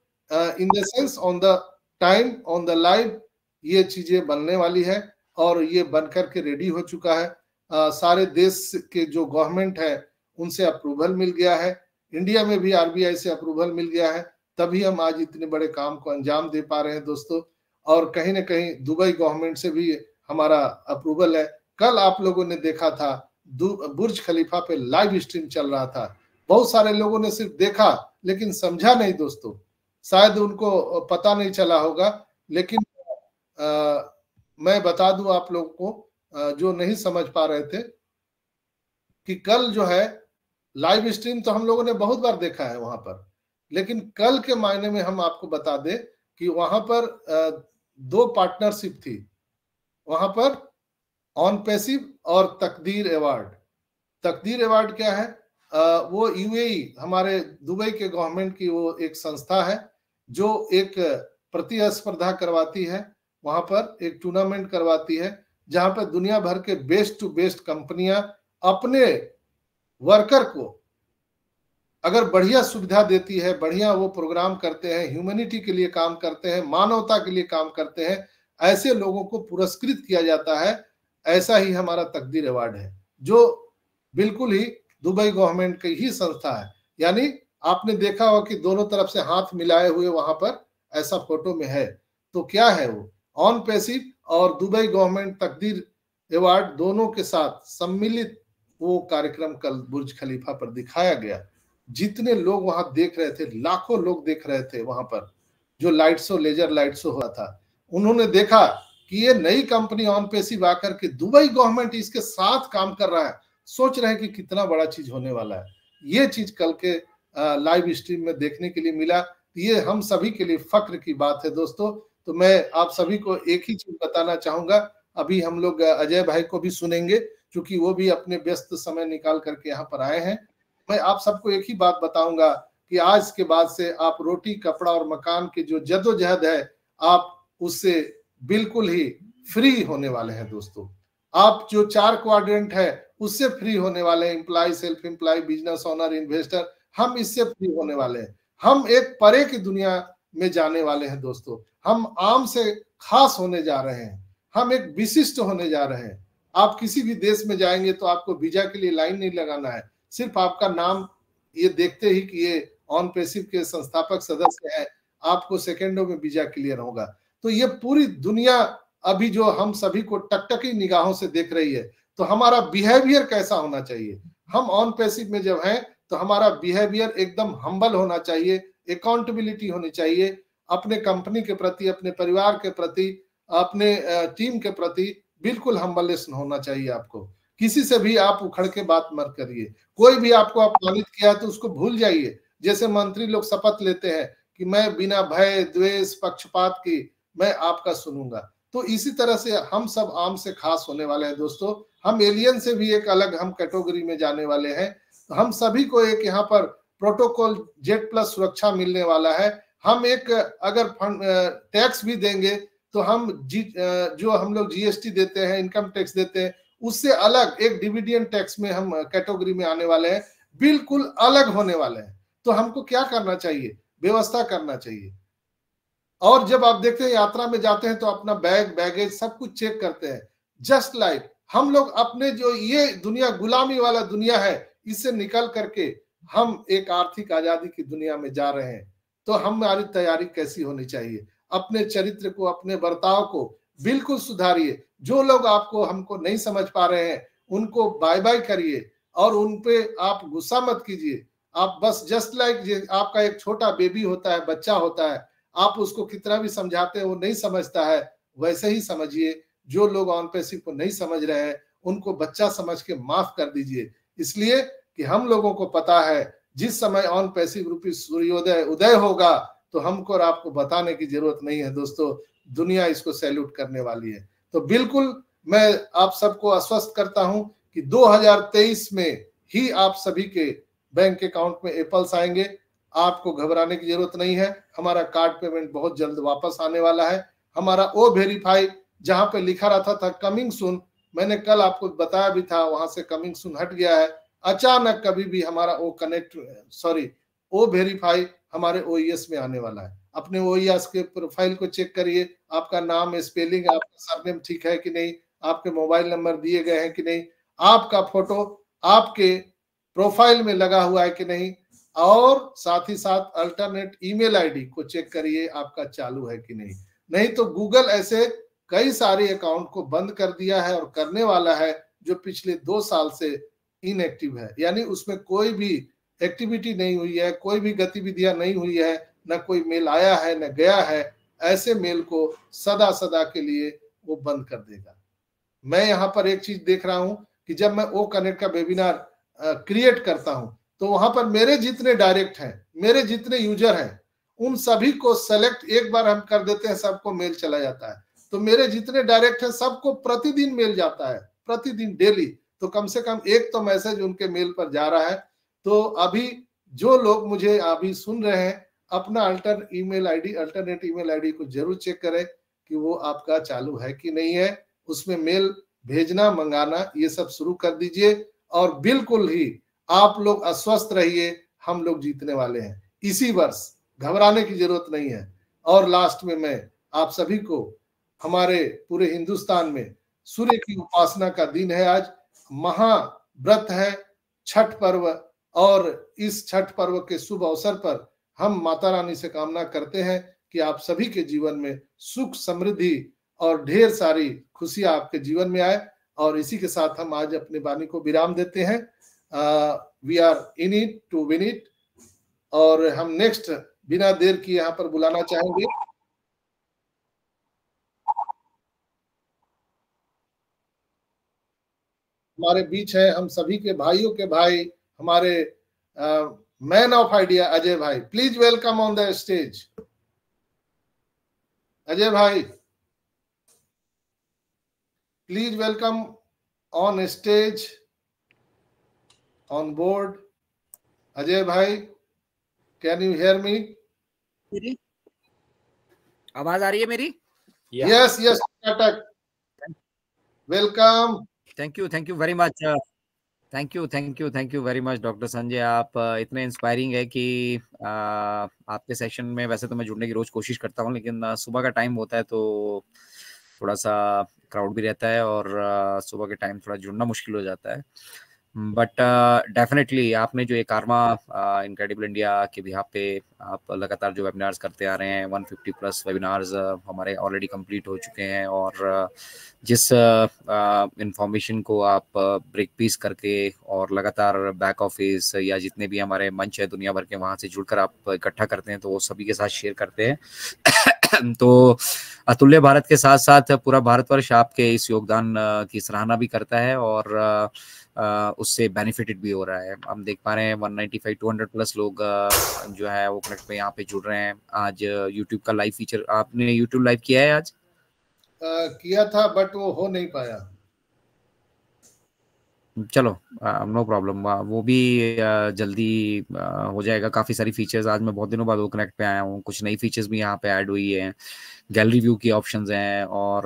in the sense on the time, on the live, ये चीजें बनने वाली है और ये बनकर के रेडी हो चुका है। सारे देश के जो गवर्नमेंट है उनसे अप्रूवल मिल गया है। इंडिया में भी आरबीआई से अप्रूवल मिल गया है, तभी हम आज इतने बड़े काम को अंजाम दे पा रहे हैं दोस्तों। और कहीं ना कहीं दुबई गवर्नमेंट से भी हमारा अप्रूवल है। कल आप लोगों ने देखा था बुर्ज खलीफा पे लाइव स्ट्रीम चल रहा था, बहुत सारे लोगों ने सिर्फ देखा लेकिन समझा नहीं दोस्तों, शायद उनको पता नहीं चला होगा। लेकिन मैं बता दूं आप लोगों को जो नहीं समझ पा रहे थे कि कल जो है लाइव स्ट्रीम तो हम लोगों ने बहुत बार देखा है वहां पर, लेकिन कल के मायने में हम आपको बता दें कि वहां पर दो पार्टनरशिप थी। वहां पर ऑन पैसिव और तकदीर अवार्ड। तकदीर अवार्ड क्या है? वो यूएई, हमारे दुबई के गवर्नमेंट की वो एक संस्था है जो एक प्रतिस्पर्धा करवाती है, वहां पर एक टूर्नामेंट करवाती है जहां पर दुनिया भर के बेस्ट टू बेस्ट कंपनियां अपने वर्कर को अगर बढ़िया सुविधा देती है, बढ़िया वो प्रोग्राम करते हैं, ह्यूमैनिटी के लिए काम करते हैं, मानवता के लिए काम करते हैं, ऐसे लोगों को पुरस्कृत किया जाता है। ऐसा ही हमारा तकदीर अवार्ड है जो बिल्कुल ही दुबई गवर्नमेंट की ही संस्था है। यानी आपने देखा होगा कि दोनों तरफ से हाथ मिलाए हुए वहां पर ऐसा फोटो में है। तो क्या है वो? ऑन पैसिव और दुबई गवर्नमेंट तकदीर अवार्ड दोनों के साथ सम्मिलित वो कार्यक्रम कल बुर्ज खलीफा पर दिखाया गया। जितने लोग वहां देख रहे थे, लाखों लोग देख रहे थे वहां पर, जो light show, laser light show हुआ था। उन्होंने देखा कि ये नई कंपनी ऑन पैसिव आकर के दुबई गवर्नमेंट इसके साथ काम कर रहा है, सोच रहे हैं कि कितना बड़ा चीज होने वाला है। ये चीज कल के लाइव स्ट्रीम में देखने के लिए मिला। ये हम सभी के लिए फक्र की बात है दोस्तों। तो मैं आप सभी को एक ही चीज बताना चाहूंगा। अभी हम लोग अजय भाई को भी सुनेंगे क्योंकि वो भी अपने व्यस्त समय निकाल करके यहाँ पर आए हैं। मैं आप सबको एक ही बात बताऊंगा कि आज के बाद से आप रोटी, कपड़ा और मकान की जो जद्दोजहद है, आप उससे बिल्कुल ही फ्री होने वाले हैं दोस्तों। आप जो 4 क्वाड्रेंट है उससे फ्री होने वाले हैं। Employ, self employ, business owner, investor, हम इससे फ्री होने वाले हैं। हम एक परे की दुनिया में जाने वाले हैं दोस्तों। हम आम से खास होने जा रहे हैं, हम एक विशिष्ट होने जा रहे हैं। आप किसी भी देश में जाएंगे तो आपको वीजा के लिए लाइन नहीं लगाना है, सिर्फ आपका नाम ये देखते ही कि ये ऑन पैसिव के संस्थापक सदस्य हैं, आपको सेकेंडों में वीजा क्लियर होगा। तो ये पूरी दुनिया अभी जो हम सभी को टकटकी निगाहों से देख रही है, तो हमारा बिहेवियर कैसा होना चाहिए? हम ऑन पैसिव में जब हैं तो हमारा बिहेवियर एकदम हम्बल होना चाहिए, अकाउंटेबिलिटी होनी चाहिए, अपने कंपनी के प्रति, अपने परिवार के प्रति, अपने टीम के प्रति बिल्कुल हम्बलनेस होना चाहिए। आपको किसी से भी आप उखड़ के बात मत करिए। कोई भी आपको अपमानित किया तो उसको भूल जाइए। जैसे मंत्री लोग शपथ लेते हैं कि मैं बिना भय, द्वेष, पक्षपात की मैं आपका सुनूंगा, तो इसी तरह से हम सब आम से खास होने वाले हैं दोस्तों। हम एलियन से भी एक अलग हम कैटेगरी में जाने वाले हैं। तो हम सभी को एक यहाँ पर प्रोटोकॉल जेड प्लस सुरक्षा मिलने वाला है। हम एक अगर टैक्स भी देंगे तो हम जो हम लोग जीएसटी देते हैं, इनकम टैक्स देते हैं, उससे अलग एक डिविडेंड टैक्स में हम कैटेगरी में आने वाले हैं, बिल्कुल अलग होने वाले हैं। तो हमको क्या करना चाहिए? व्यवस्था करना चाहिए। और जब आप देखते हैं यात्रा में जाते हैं तो अपना बैग, बैगेज सब कुछ चेक करते हैं। जस्ट लाइक हम लोग अपने जो ये दुनिया गुलामी वाला दुनिया है, इससे निकल करके हम एक आर्थिक आजादी की दुनिया में जा रहे हैं। तो हमारी तैयारी कैसी होनी चाहिए? अपने चरित्र को, अपने बर्ताव को बिल्कुल सुधारिए। जो लोग आपको हमको नहीं समझ पा रहे हैं उनको बाय बाय करिए और उन पे आप गुस्सा मत कीजिए। आप बस जस्ट लाइक आपका एक छोटा बेबी होता है, बच्चा होता है, आप उसको कितना भी समझाते हैं वो नहीं समझता है, वैसे ही समझिए। जो लोग ऑन पैसिव को नहीं समझ रहे हैं उनको बच्चा समझ के माफ कर दीजिए, इसलिए कि हम लोगों को पता है जिस समय ऑन पैसिव रूपी सूर्योदय उदय होगा तो हमको और आपको बताने की जरूरत नहीं है दोस्तों, दुनिया इसको सैल्यूट करने वाली है। तो बिल्कुल मैं आप सबको आश्वस्त करता हूं कि 2023 में ही आप सभी के बैंक अकाउंट में एप्पल्स आएंगे। आपको घबराने की जरूरत नहीं है। हमारा कार्ड पेमेंट बहुत जल्द वापस आने वाला है। हमारा ओ वेरीफाई जहां पे लिखा रहता था कमिंग सून, मैंने कल आपको बताया भी था, वहां से कमिंग सून हट गया है। अचानक कभी भी हमारा ओ वेरीफाई हमारे ओईएस में आने वाला है। अपने ओईएस के प्रोफाइल को चेक करिए, आपका नाम, स्पेलिंग, आपका सरनेम ठीक है कि नहीं, आपके मोबाइल नंबर दिए गए हैं कि नहीं, आपका फोटो आपके प्रोफाइल में लगा हुआ है कि नहीं, और साथ ही साथ अल्टरनेट ईमेल आईडी को चेक करिए आपका चालू है कि नहीं। नहीं तो गूगल ऐसे कई सारे अकाउंट को बंद कर दिया है और करने वाला है जो पिछले 2 साल से इनएक्टिव है, यानी उसमें कोई भी एक्टिविटी नहीं हुई है, कोई भी गतिविधियां नहीं हुई है, न कोई मेल आया है न गया है। ऐसे मेल को सदा सदा के लिए वो बंद कर देगा। मैं यहाँ पर एक चीज देख रहा हूं कि जब मैं ओ कनेक्ट का वेबिनार क्रिएट करता हूं तो वहां पर मेरे जितने डायरेक्ट हैं, मेरे जितने यूजर हैं, उन सभी को सेलेक्ट एक बार हम कर देते हैं, सबको मेल चला जाता है। तो मेरे जितने डायरेक्ट हैं सबको प्रतिदिन मेल जाता है, प्रतिदिन डेली। तो कम से कम एक तो मैसेज उनके मेल पर जा रहा है। तो अभी जो लोग मुझे अभी सुन रहे हैं, अपना अल्टरनेट ईमेल आईडी को जरूर चेक करें कि वो आपका चालू है कि नहीं है। उसमें मेल भेजना, मंगाना ये सब शुरू कर दीजिए और बिल्कुल ही आप लोग अस्वस्थ रहिए, हम लोग जीतने वाले हैं इसी वर्ष, घबराने की जरूरत नहीं है। और लास्ट में मैं आप सभी को, हमारे पूरे हिंदुस्तान में सूर्य की उपासना का दिन है, आज महाव्रत है, छठ पर्व, और इस छठ पर्व के शुभ अवसर पर हम माता रानी से कामना करते हैं कि आप सभी के जीवन में सुख, समृद्धि और ढेर सारी खुशियां आपके जीवन में आए। और इसी के साथ हम आज अपनी वाणी को विराम देते हैं। We are in it to win it. और हम नेक्स्ट बिना देर किए यहाँ पर बुलाना चाहेंगे हमारे बीच है हम सभी के भाइयों के भाई, हमारे मैन ऑफ आइडिया अजय भाई। Please welcome on the stage Ajay भाई, please welcome on stage, on board. Ajay भाई, कैन यू हियर मी? मेरी आवाज आ रही है मेरी? Yes yes, welcome. Thank you very much. Thank you very much doctor Sanjay. आप इतने इंस्पायरिंग है कि आपके सेशन में वैसे तो मैं जुड़ने की रोज कोशिश करता हूँ, लेकिन सुबह का टाइम होता है तो थोड़ा सा क्राउड भी रहता है और सुबह के टाइम थोड़ा जुड़ना मुश्किल हो जाता है। बट डेफिनेटली आपने जो ये कारमा इनक्रेडिबल इंडिया के बिहाफ पे आप लगातार जो वेबिनार्स करते आ रहे हैं, 150 प्लस वेबिनार्स हमारे ऑलरेडी कंप्लीट हो चुके हैं, और जिस इंफॉर्मेशन को आप ब्रेक पीस करके और लगातार बैक ऑफिस या जितने भी हमारे मंच है दुनिया भर के, वहाँ से जुड़कर आप इकट्ठा करते हैं तो वो सभी के साथ शेयर करते हैं। तो अतुल्य भारत के साथ साथ पूरा भारतवर्ष आपके इस योगदान की सराहना भी करता है और उससे बेनिफिटेड भी हो रहा है। हम देख पा रहे हैं 195-200 प्लस लोग जो है वो कनेक्ट पे यहाँ पे जुड़ रहे हैं। आज यूट्यूब का लाइव फीचर, आपने यूट्यूब लाइव किया है आज? किया था बट वो हो नहीं पाया। चलो नो प्रॉब्लम, वो भी जल्दी हो जाएगा। काफ़ी सारी फीचर्स, आज मैं बहुत दिनों बाद वो कनेक्ट पे आया हूँ, कुछ नई फीचर्स भी यहाँ पे ऐड हुई है। गैलरी व्यू की ऑप्शंस हैं और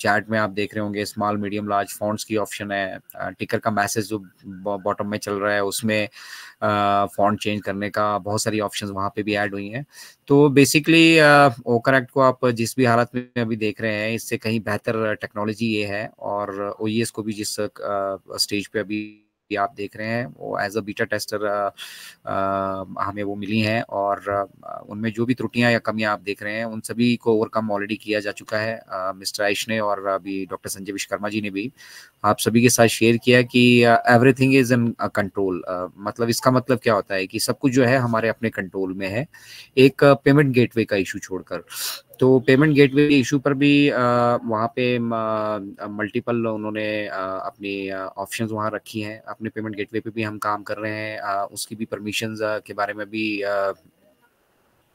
चैट में आप देख रहे होंगे स्मॉल मीडियम लार्ज फॉन्ट्स की ऑप्शन है। टिकर का मैसेज जो बॉटम में चल रहा है उसमें फॉन्ट चेंज करने का बहुत सारी ऑप्शंस वहाँ पे भी ऐड हुई हैं। तो बेसिकली ओ कनेक्ट को आप जिस भी हालत में अभी देख रहे हैं, इससे कहीं बेहतर टेक्नोलॉजी ये है, और ओईएस को भी जिस स्टेज पे अभी आप देख रहे हैं वो एज अ बीटा टेस्टर हमें वो मिली हैं, और उनमें जो भी त्रुटियां या कमियां आप देख रहे हैं उन सभी को ओवरकम ऑलरेडी किया जा चुका है। मिस्टर आयुष ने और अभी डॉक्टर संजय विश्वकर्मा जी ने भी आप सभी के साथ शेयर किया कि एवरीथिंग इज इन कंट्रोल। मतलब इसका मतलब क्या होता है कि सब कुछ जो है हमारे अपने कंट्रोल में है, एक पेमेंट गेटवे का इशू छोड़कर। तो पेमेंट गेटवे इशू पर भी वहाँ पे मल्टीपल उन्होंने अपनी ऑप्शंस वहाँ रखी हैं। अपने पेमेंट गेटवे पे भी हम काम कर रहे हैं, उसकी भी परमिशंस के बारे में भी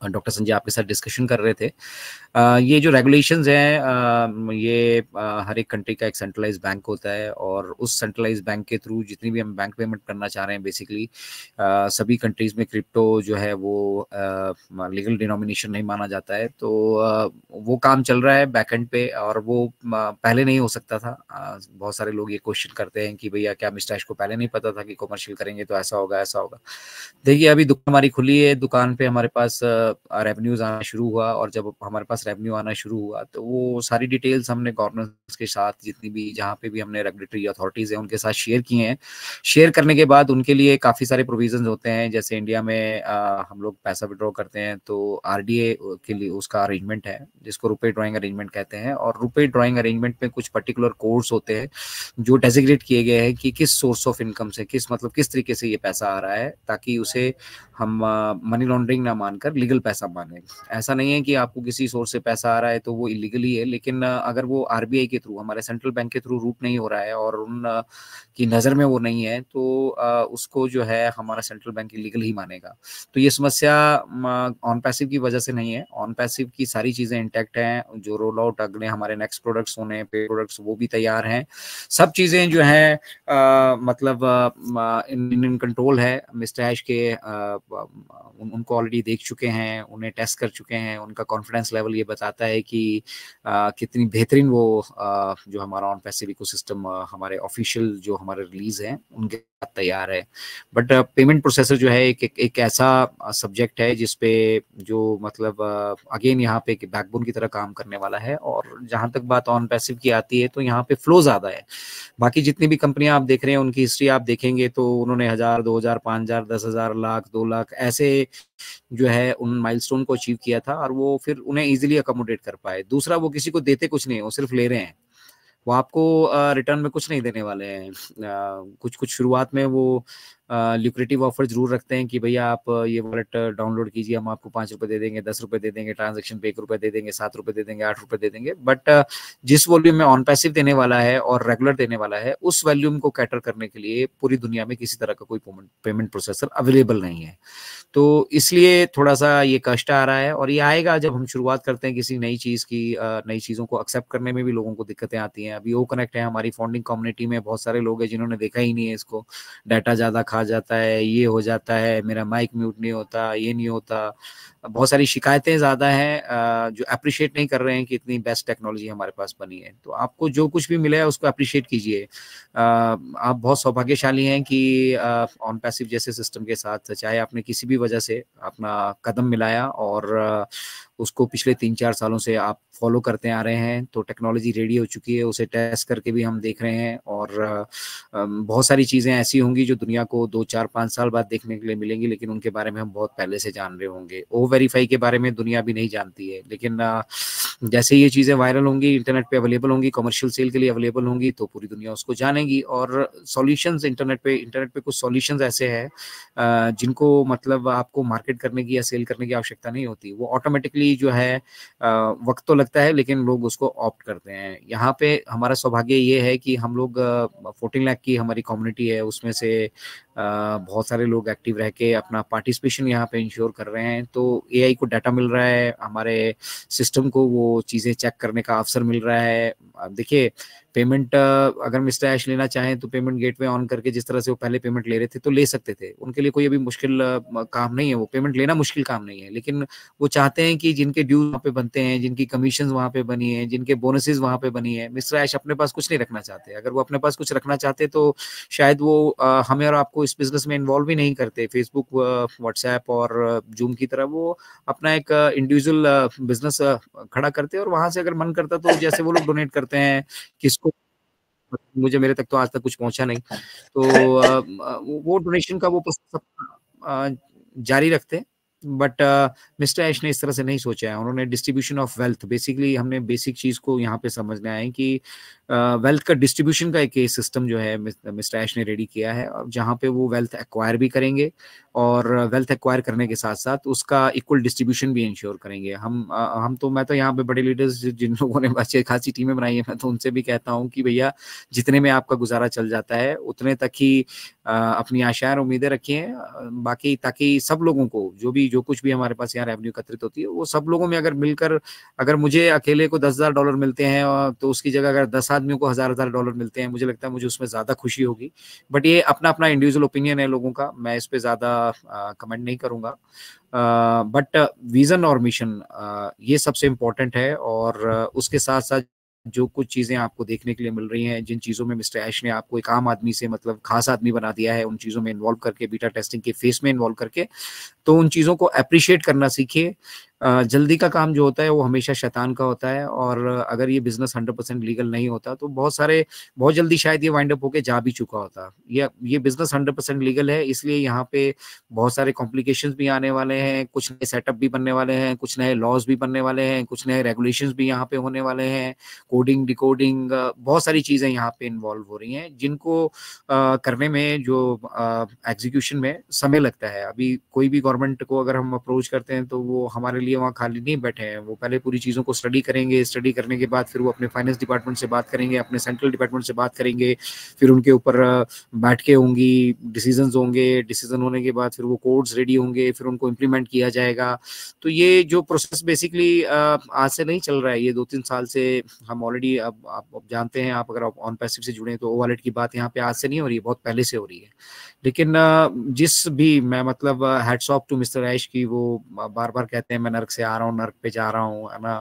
डॉक्टर संजय आपके साथ डिस्कशन कर रहे थे। ये जो रेगुलेशंस हैं ये हर एक कंट्री का एक सेंट्रलाइज बैंक होता है, और उस सेंट्रलाइज बैंक के थ्रू जितनी भी हम बैंक पेमेंट करना चाह रहे हैं बेसिकली सभी कंट्रीज में क्रिप्टो जो है वो लीगल डिनोमिनेशन नहीं माना जाता है। तो वो काम चल रहा है बैकएंड पे, और वो पहले नहीं हो सकता था। बहुत सारे लोग ये क्वेश्चन करते हैं कि भैया क्या मिस्टर को पहले नहीं पता था कि कॉमर्शियल करेंगे तो ऐसा होगा ऐसा होगा। देखिए अभी दुकान हमारी खुली है, दुकान पे हमारे पास रेवेन्यूज आना शुरू हुआ, और जब हमारे पास रेवेन्यू आना शुरू हुआ तो वो सारी डिटेल्स हमने गवर्नेंस के साथ, जितनी भी जहाँ पे भी हमने रेगुलेटरी अथॉरिटीज हैं उनके साथ शेयर किए हैं। शेयर करने के बाद उनके लिए काफ़ी सारे प्रोविजंस होते हैं। जैसे इंडिया में हम लोग पैसा विड्रॉ करते हैं तो आरडीए के लिए उसका अरेंजमेंट है, जिसको रुपए ड्राइंग अरेंजमेंट कहते हैं। और रुपए ड्राइंग अरेंजमेंट में कुछ पर्टिकुलर कोड्स होते हैं जो डेजिग्नेट किए गए हैं कि किस सोर्स ऑफ इनकम से, किस तरीके से ये पैसा आ रहा है, ताकि उसे हम मनी लॉन्ड्रिंग ना मानकर लीगल पैसा माने। ऐसा नहीं है कि आपको किसी सोर्स से पैसा आ रहा है तो वो इलीगली है, लेकिन अगर वो आरबीआई के थ्रू, हमारे सेंट्रल बैंक के थ्रू रूट नहीं हो रहा है और उन की नज़र में वो नहीं है, तो उसको जो है हमारा सेंट्रल बैंक इलीगल ही मानेगा। तो ये समस्या ऑन पैसिव की वजह से नहीं है। ऑन पैसिव की सारी चीज़ें इंटैक्ट हैं। जो रोल आउट अगले हमारे नेक्स्ट प्रोडक्ट्स होने, पे प्रोडक्ट्स, वो भी तैयार हैं। सब चीज़ें जो हैं मतलब इन कंट्रोल है। मिस्टर ऐश के उनको ऑलरेडी देख चुके हैं, उन्हें टेस्ट कर चुके हैं। उनका कॉन्फिडेंस लेवल ये बताता है कि कितनी बेहतरीन वो जो हमारा ऑन पैसिव इकोसिस्टम हमारे ऑफिशियल जो हमारे रिलीज हैं उनके साथ तैयार है। बट पेमेंट प्रोसेसर जो है एक ऐसा सब्जेक्ट है जिसपे जो मतलब अगेन यहाँ पे बैकबोन की तरह काम करने वाला है। और जहाँ तक बात ऑन पैसिव की आती है तो यहाँ पे फ्लो ज्यादा है। बाकी जितनी भी कंपनियां आप देख रहे हैं उनकी हिस्ट्री आप देखेंगे तो उन्होंने 1000, 2000, 5000, 10,000, लाख, 2 लाख ऐसे जो है उन माइलस्टोन को अचीव किया था, और वो फिर उन्हें इजीली अकोमोडेट कर पाए। दूसरा, वो किसी को देते कुछ नहीं, वो सिर्फ ले रहे हैं। वो आपको रिटर्न में कुछ नहीं देने वाले हैं। कुछ कुछ शुरुआत में वो ल्यूक्रेटिव ऑफर जरूर रखते हैं कि भैया आप ये वॉलेट डाउनलोड कीजिए, हम आपको 5 रुपए दे देंगे, 10 रुपए दे देंगे, ट्रांजेक्शन पे 1 रुपए दे देंगे, 7 रुपए दे देंगे, 8 रुपए दे देंगे। बट जिस वॉल्यूम में ऑन पैसिव देने वाला है और रेगुलर देने वाला है, उस वॉल्यूम को कैटर करने के लिए पूरी दुनिया में किसी तरह का कोई पेमेंट प्रोसेसर अवेलेबल नहीं है। तो इसलिए थोड़ा सा ये कष्ट आ रहा है, और ये आएगा जब हम शुरुआत करते हैं किसी नई चीज़ की। नई चीज़ों को एक्सेप्ट करने में भी लोगों को दिक्कतें आती हैं। अभी ओ कनेक्ट है, हमारी फाउंडिंग कम्युनिटी में बहुत सारे लोग हैं जिन्होंने देखा ही नहीं है इसको। डाटा ज़्यादा खा जाता है, ये हो जाता है, मेरा माइक म्यूट नहीं होता, ये नहीं होता। बहुत सारी शिकायतें ज़्यादा हैं, जो अप्रिशिएट नहीं कर रहे हैं कि इतनी बेस्ट टेक्नोलॉजी हमारे पास बनी है। तो आपको जो कुछ भी मिला है उसको अप्रिशिएट कीजिए। आप बहुत सौभाग्यशाली हैं कि ऑन पैसिव जैसे सिस्टम के साथ, चाहे आपने किसी भी वजह से अपना कदम मिलाया और उसको पिछले 3-4 सालों से आप फॉलो करते आ रहे हैं, तो टेक्नोलॉजी रेडी हो चुकी है। उसे टेस्ट करके भी हम देख रहे हैं, और बहुत सारी चीज़ें ऐसी होंगी जो दुनिया को 2-4-5 साल बाद देखने के लिए मिलेंगी, लेकिन उनके बारे में हम बहुत पहले से जान रहे होंगे। ओ वेरीफाई के बारे में दुनिया भी नहीं जानती है, लेकिन जैसे ये चीज़ें वायरल होंगी, इंटरनेट पे अवेलेबल होंगी, कमर्शियल सेल के लिए अवेलेबल होंगी, तो पूरी दुनिया उसको जानेगी। और सॉल्यूशंस इंटरनेट पे कुछ सॉल्यूशंस ऐसे हैं जिनको मतलब आपको मार्केट करने की या सेल करने की आवश्यकता नहीं होती। वो ऑटोमेटिकली जो है वक्त तो लगता है, लेकिन लोग उसको ऑप्ट करते हैं। यहाँ पे हमारा सौभाग्य ये है कि हम लोग 14 लाख की हमारी कम्युनिटी है, उसमें से बहुत सारे लोग एक्टिव रह के अपना पार्टिसिपेशन यहाँ पे इंश्योर कर रहे हैं। तो एआई को डाटा मिल रहा है, हमारे सिस्टम को वो चीज़ें चेक करने का अवसर मिल रहा है। देखिए, पेमेंट अगर मिस्टर ऐश लेना चाहें तो पेमेंट गेटवे ऑन करके जिस तरह से वो पहले पेमेंट ले रहे थे तो ले सकते थे। उनके लिए कोई अभी मुश्किल काम नहीं है, वो पेमेंट लेना मुश्किल काम नहीं है। लेकिन वो चाहते हैं कि जिनके ड्यूज वहाँ पे बनते हैं, जिनकी कमीशन वहाँ पे बनी है, जिनके बोनसेस वहाँ पे बनी है, मिस्टर ऐश अपने पास कुछ नहीं रखना चाहते। अगर वो अपने पास कुछ रखना चाहते तो शायद वो हमें और आपको इस बिजनेस में इन्वॉल्व ही नहीं करते। फेसबुक, व्हाट्सएप और जूम की तरह वो अपना एक इंडिविजुअल बिजनेस खड़ा करते और वहां से अगर मन करता तो जैसे वो लोग डोनेट करते हैं किसको, मुझे मेरे तक तो आज तक कुछ पहुंचा नहीं, तो वो डोनेशन का वो जारी रखते हैं। बट मिस्टर ऐश ने इस तरह से नहीं सोचा है। उन्होंने डिस्ट्रीब्यूशन ऑफ वेल्थ, बेसिकली हमने बेसिक चीज को यहाँ पे समझना है कि वेल्थ का डिस्ट्रीब्यूशन का एक सिस्टम जो है मिस्टर ऐश ने रेडी किया है, जहाँ पे वो वेल्थ एक्वायर भी करेंगे और वेल्थ एक्वायर करने के साथ साथ उसका इक्वल डिस्ट्रीब्यूशन भी इंश्योर करेंगे। मैं तो यहाँ पे बड़े लीडर्स जिन लोगों ने अच्छी खासी टीमें बनाई है, मैं तो उनसे भी कहता हूँ कि भैया जितने में आपका गुजारा चल जाता है उतने तक ही अपनी आशाएं और उम्मीदें रखिए। बाकी ताकि सब लोगों को जो कुछ भी हमारे पास यहाँ रेवेन्यू एकत्रित होती है वो सब लोगों में अगर मिलकर, अगर मुझे अकेले को $10,000 मिलते हैं तो उसकी जगह अगर 10 आदमियों को $1,000 मिलते हैं, मुझे लगता है मुझे उसमें ज्यादा खुशी होगी। बट ये अपना अपना इंडिविजुअल ओपिनियन है लोगों का, मैं इस पे ज्यादा कमेंट नहीं करूंगा। बट विजन और मिशन ये सबसे इम्पोर्टेंट है, और उसके साथ साथ जो कुछ चीजें आपको देखने के लिए मिल रही हैं, जिन चीजों में मिस्टर ऐश ने आपको एक आम आदमी से मतलब खास आदमी बना दिया है, उन चीजों में इन्वॉल्व करके, बीटा टेस्टिंग के फेस में इन्वॉल्व करके, तो उन चीजों को अप्रिशिएट करना सीखिए। जल्दी का काम जो होता है वो हमेशा शैतान का होता है, और अगर ये बिजनेस 100% लीगल नहीं होता तो बहुत जल्दी शायद ये वाइंड अप होके जा भी चुका होता। ये बिजनेस 100% लीगल है, इसलिए यहाँ पे बहुत सारे कॉम्प्लिकेशंस भी आने वाले हैं, कुछ नए सेटअप भी बनने वाले हैं, कुछ नए लॉज भी बनने वाले हैं, कुछ नए रेगुलेशंस भी यहाँ पे होने वाले हैं, कोडिंग डिकोडिंग, बहुत सारी चीजें यहाँ पे इन्वॉल्व हो रही हैं, जिनको करने में जो एग्जीक्यूशन में समय लगता है। अभी कोई भी गवर्नमेंट को अगर हम अप्रोच करते हैं तो वो हमारे लिए वहाँ खाली नहीं बैठे हैं, वो पहले पूरी चीज़ों को स्टडी करेंगे, स्टडी करने के बाद फिर वो अपने फाइनेंस डिपार्टमेंट से बात करेंगे, अपने सेंट्रल डिपार्टमेंट से बात करेंगे, फिर उनके ऊपर बैठकें होंगी, डिसीजन होने के बाद फिर वो कोड्स रेडी होंगे, फिर उनको इम्प्लीमेंट किया जाएगा। तो ये जो प्रोसेस बेसिकली आज से नहीं चल रहा है, ये 2-3 साल से हम ऑलरेडी अब आप जानते हैं, आप अगर ऑन पैसिव से जुड़े तो ओ वॉलेट की बात यहाँ पे आज से नहीं हो रही है, बहुत पहले से हो रही है। लेकिन जिस भी मैं मतलब हैट्स ऑफ टू मिस्टर ऐश की, वो बार बार कहते हैं मैं नर्क से आ रहा हूँ, नर्क पे जा रहा हूँ, है ना।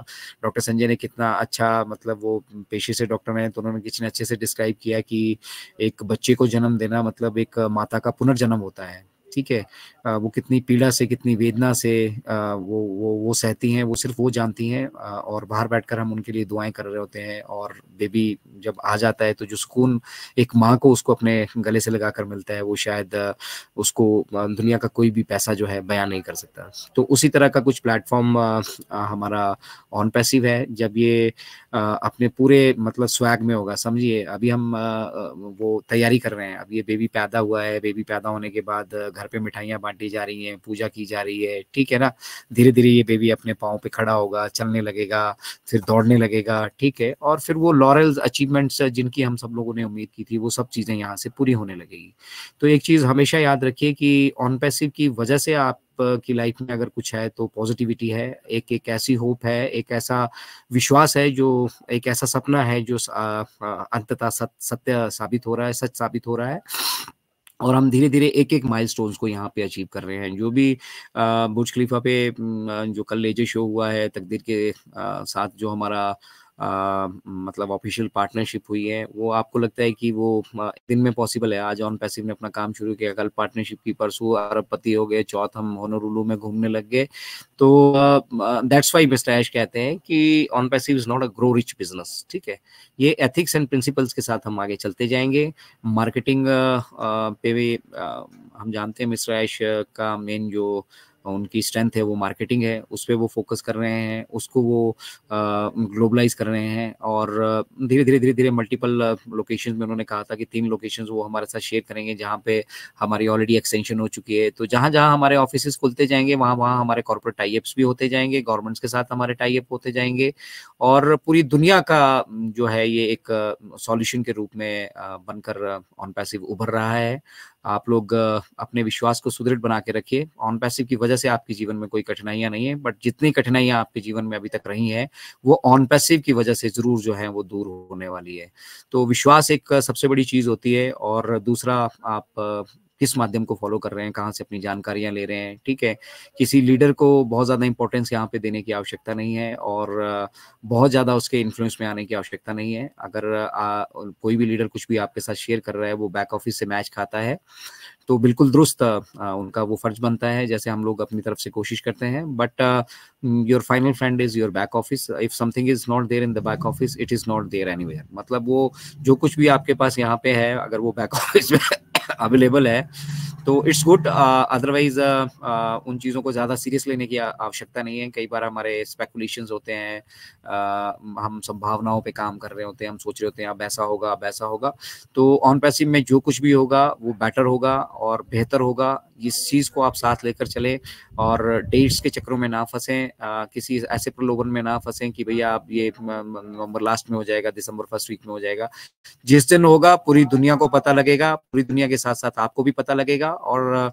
डॉक्टर संजय ने कितना अच्छा, मतलब वो पेशे से डॉक्टर हैं तो उन्होंने कितने अच्छे से डिस्क्राइब किया कि एक बच्चे को जन्म देना मतलब एक माता का पुनर्जन्म होता है, ठीक है। वो कितनी पीड़ा से, कितनी वेदना से वो सहती हैं, वो सिर्फ वो जानती हैं, और बाहर बैठकर हम उनके लिए दुआएं कर रहे होते हैं। और बेबी जब आ जाता है तो जो सुकून एक माँ को उसको अपने गले से लगाकर मिलता है, वो शायद उसको दुनिया का कोई भी पैसा जो है बयान नहीं कर सकता। तो उसी तरह का कुछ प्लेटफॉर्म हमारा ऑन पैसिव है। जब ये अपने पूरे मतलब स्वैग में होगा, समझिए अभी हम वो तैयारी कर रहे हैं, अब ये बेबी पैदा हुआ है, बेबी पैदा होने के बाद घर पे मिठाइयाँ बांटी जा रही हैं, पूजा की जा रही है, ठीक है ना। धीरे धीरे ये बेबी अपने पाँव पे खड़ा होगा, चलने लगेगा, फिर दौड़ने लगेगा, ठीक है। और फिर वो लॉरेल्स अचीवमेंट्स जिनकी हम सब लोगों ने उम्मीद की थी, वो सब चीज़ें यहाँ से पूरी होने लगेगी। तो एक चीज़ हमेशा याद रखिए कि ऑन पैसिव की वजह से आप की लाइफ में अगर कुछ है तो पॉजिटिविटी है, एक ऐसी होप है, एक ऐसा विश्वास है, जो एक ऐसा सपना है जो अंततः सत्य साबित हो रहा है, सच साबित हो रहा है। और हम धीरे धीरे एक एक माइलस्टोन्स को यहाँ पे अचीव कर रहे हैं। जो भी बुर्ज खलीफा पे जो कल लेजर शो हुआ है, तकदीर के साथ जो हमारा मतलब ऑफिशियल पार्टनरशिप हुई है, वो आपको लगता है कि वो एक दिन में पॉसिबल है? आज ऑन पैसिव ने अपना काम शुरू किया, कल पार्टनरशिप की, परसों अरबपति हो गए, चौथ हम होनोलुलु में घूमने लग गए। तो दैट्स वाई मिस्टर ऐश कहते हैं कि on passive is not a grow rich business, ठीक है। ये एथिक्स एंड प्रिंसिपल्स के साथ हम आगे चलते जाएंगे। मार्केटिंग पे भी हम जानते हैं मिस्टर ऐश का मेन जो उनकी स्ट्रेंथ है वो मार्केटिंग है, उस पर वो फोकस कर रहे हैं, उसको वो ग्लोबलाइज कर रहे हैं। और धीरे धीरे मल्टीपल लोकेशंस में उन्होंने कहा था कि 3 लोकेशंस वो हमारे साथ शेयर करेंगे, जहाँ पे हमारी ऑलरेडी एक्सटेंशन हो चुकी है। तो जहाँ जहाँ हमारे ऑफिस खुलते जाएंगे, वहाँ वहाँ हमारे कॉर्पोरेट टाइप्स भी होते जाएंगे, गवर्नमेंट्स के साथ हमारे टाइप होते जाएंगे, और पूरी दुनिया का जो है ये एक सॉल्यूशन के रूप में बनकर ऑन पैसिव उभर रहा है। आप लोग अपने विश्वास को सुदृढ़ बना के रखिए। ऑन पैसिव की वजह से आपके जीवन में कोई कठिनाइयां नहीं है, बट जितनी कठिनाइयां आपके जीवन में अभी तक रही हैं, वो ऑन पैसिव की वजह से जरूर जो है वो दूर होने वाली है। तो विश्वास एक सबसे बड़ी चीज होती है। और दूसरा, आप किस माध्यम को फॉलो कर रहे हैं, कहाँ से अपनी जानकारियां ले रहे हैं, ठीक है। किसी लीडर को बहुत ज्यादा इंपॉर्टेंस यहाँ पे देने की आवश्यकता नहीं है, और बहुत ज्यादा उसके इन्फ्लुएंस में आने की आवश्यकता नहीं है। अगर कोई भी लीडर कुछ भी आपके साथ शेयर कर रहा है, वो बैक ऑफिस से मैच खाता है, तो बिल्कुल दुरुस्त उनका वो फर्ज बनता है, जैसे हम लोग अपनी तरफ से कोशिश करते हैं। But your final friend is your back office. If something is not there in the back office, it is not there anywhere. मतलब वो जो कुछ भी आपके पास यहाँ पे है, अगर वो बैक ऑफिस में अवेलेबल है तो इट्स गुड। अदरवाइज उन चीज़ों को ज़्यादा सीरियस लेने की आवश्यकता नहीं है। कई बार हमारे स्पेकुलेशंस होते हैं, हम संभावनाओं पे काम कर रहे होते हैं, हम सोच रहे होते हैं अब ऐसा होगा, अब ऐसा होगा। तो ऑन पैसिव में जो कुछ भी होगा वो बेटर होगा और बेहतर होगा। इस चीज़ को आप साथ लेकर चले, और डेट्स के चक्रों में ना फंसें, किसी ऐसे प्रलोभन में ना फंसें कि भैया आप ये नवंबर लास्ट में हो जाएगा, दिसंबर फर्स्ट वीक में हो जाएगा। जिस दिन होगा पूरी दुनिया को पता लगेगा, पूरी दुनिया के साथ साथ आपको भी पता लगेगा। और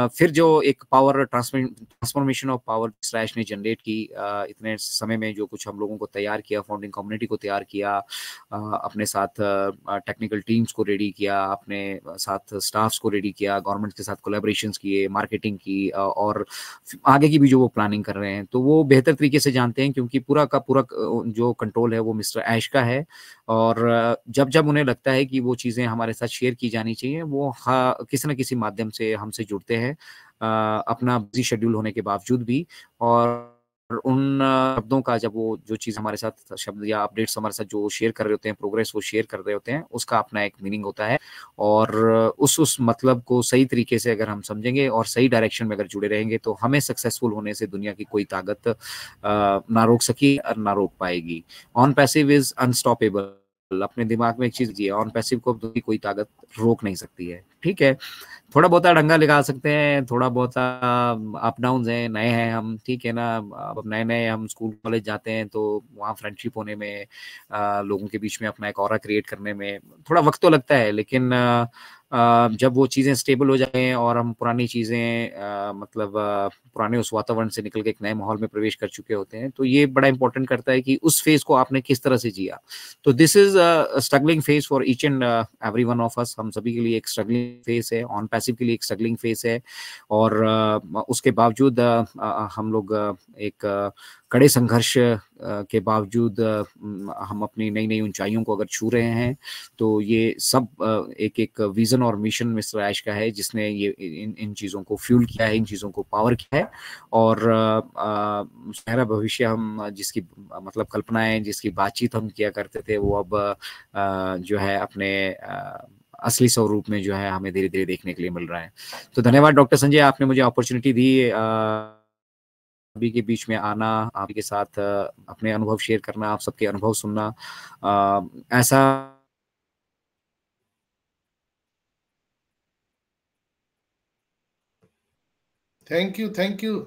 फिर जो एक power transformation of power slash ने जनरेट की इतने समय में, जो कुछ हम लोगों को तैयार किया, फाउंडिंग कम्युनिटी को तैयार किया, अपने साथ टेक्निकल टीम्स को रेडी किया, अपने साथ स्टाफ्स को रेडी किया, गवर्नमेंट के साथ कोलैबोरेशन ऑपरेशंस की है, मार्केटिंग की, और आगे की भी जो वो प्लानिंग कर रहे हैं, तो वो बेहतर तरीके से जानते हैं, क्योंकि पूरा का पूरा जो कंट्रोल है वो मिस्टर ऐश का है। और जब जब उन्हें लगता है कि वो चीज़ें हमारे साथ शेयर की जानी चाहिए, वो किसी न किसी माध्यम से हमसे जुड़ते हैं, अपना बिजी शेड्यूल होने के बावजूद भी। और उन शब्दों का, जब वो जो चीज़ हमारे साथ, शब्द या अपडेट्स हमारे साथ जो शेयर कर रहे होते हैं, प्रोग्रेस वो शेयर कर रहे होते हैं, उसका अपना एक मीनिंग होता है। और उस मतलब को सही तरीके से अगर हम समझेंगे और सही डायरेक्शन में अगर जुड़े रहेंगे, तो हमें सक्सेसफुल होने से दुनिया की कोई ताकत ना रोक सकी और ना रोक पाएगी। On passive is unstoppable. अपने दिमाग में एक चीज है, ऑन पैसिव को कोई ताकत रोक नहीं सकती है। ठीक है, थोड़ा बहुत डंगा लगा सकते हैं, थोड़ा बहुत अप डाउन है, नए हैं हम, ठीक है ना। अब नए नए हम स्कूल कॉलेज जाते हैं, तो वहाँ फ्रेंडशिप होने में, लोगों के बीच में अपना एक ऑरा क्रिएट करने में थोड़ा वक्त तो लगता है, लेकिन जब वो चीज़ें स्टेबल हो जाएं और हम पुरानी चीज़ें, मतलब पुराने उस वातावरण से निकल के एक नए माहौल में प्रवेश कर चुके होते हैं, तो ये बड़ा इंपॉर्टेंट करता है कि उस फेज को आपने किस तरह से जिया। तो this is struggling phase for each and every one of us. हम सभी के लिए एक स्ट्रगलिंग फेज है, ऑन पैसिव के लिए एक स्ट्रगलिंग फेज है। और उसके बावजूद हम लोग एक कड़े संघर्ष के बावजूद हम अपनी नई नई ऊंचाइयों को अगर छू रहे हैं, तो ये सब एक एक विजन और मिशन मिस्टर ऐश का है, जिसने ये इन चीज़ों को फ्यूल किया है, इन चीज़ों को पावर किया है। और सुनहरा भविष्य हम जिसकी मतलब कल्पनाएं, जिसकी बातचीत हम किया करते थे, वो अब जो है अपने असली स्वरूप में जो है हमें धीरे धीरे देखने के लिए मिल रहा है। तो धन्यवाद डॉक्टर संजय, आपने मुझे अपॉर्चुनिटी दी सभी के बीच में आना, आपके साथ अपने अनुभव शेयर करना, आप सबके अनुभव सुनना। ऐसा थैंक यू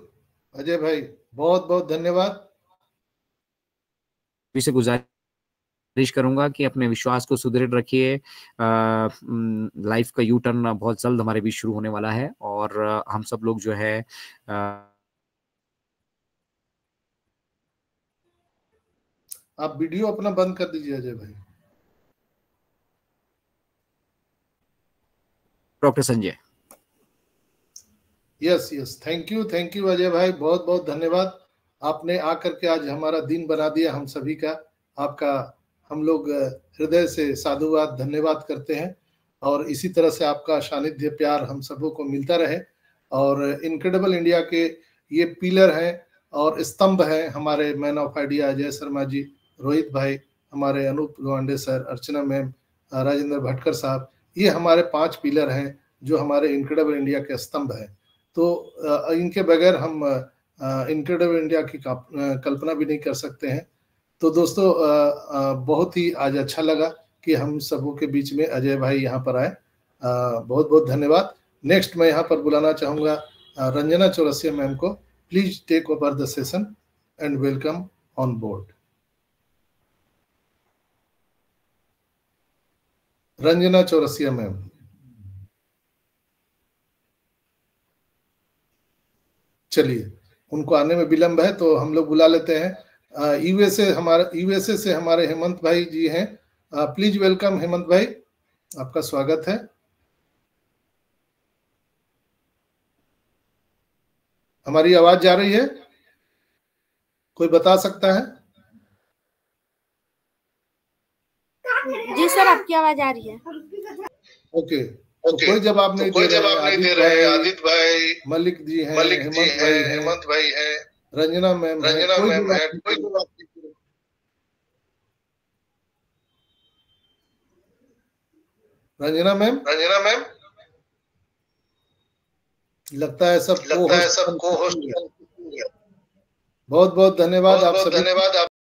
अजय भाई, बहुत बहुत धन्यवाद। से गुजारिश करूंगा कि अपने विश्वास को सुदृढ़ रखिए। लाइफ का यू टर्न बहुत जल्द हमारे बीच शुरू होने वाला है, और हम सब लोग जो है आप वीडियो अपना बंद कर दीजिए अजय भाई। Doctor Sanjay. Yes thank you Ajay भाई, बहुत बहुत धन्यवाद। आपने आकर के आज हमारा दिन बना दिया हम सभी का। आपका हम लोग हृदय से साधुवाद धन्यवाद करते हैं, और इसी तरह से आपका सानिध्य प्यार हम सबों को मिलता रहे। और इनक्रेडिबल इंडिया के ये पिलर हैं और स्तंभ हैं हमारे man of idea Ajay Sharma ji, Rohit भाई, हमारे अनूप गवांडे सर, अर्चना मैम, राजेंद्र भटकर साहब, ये हमारे 5 पिलर हैं जो हमारे इनक्रेडिबल इंडिया के स्तंभ हैं। तो इनके बगैर हम इनक्रेडिबल इंडिया की कल्पना भी नहीं कर सकते हैं। तो दोस्तों बहुत ही आज अच्छा लगा कि हम सबों के बीच में अजय भाई यहाँ पर आए। बहुत बहुत धन्यवाद। नेक्स्ट मैं यहाँ पर बुलाना चाहूँगा रंजना चौरसिया मैम को। Please take over the session and welcome on board. Ranjana Chaurasia ma'am. चलिए, उनको आने में विलंब है तो हम लोग बुला लेते हैं। यूएसए से हमारे हेमंत भाई जी हैं। प्लीज वेलकम हेमंत भाई, आपका स्वागत है। हमारी आवाज जा रही है? कोई बता सकता है? जी सर, आपकी आवाज आ रही है। ओके, तो कोई जवाब नहीं दे रहे हैं। आदित्य भाई, मलिक जी हैं, हेमंत भाई हैं, रंजना मैम है, कोई जवाब नहीं। रंजना मैम लगता है सब को होस्ट। बहुत बहुत धन्यवाद आप सभी।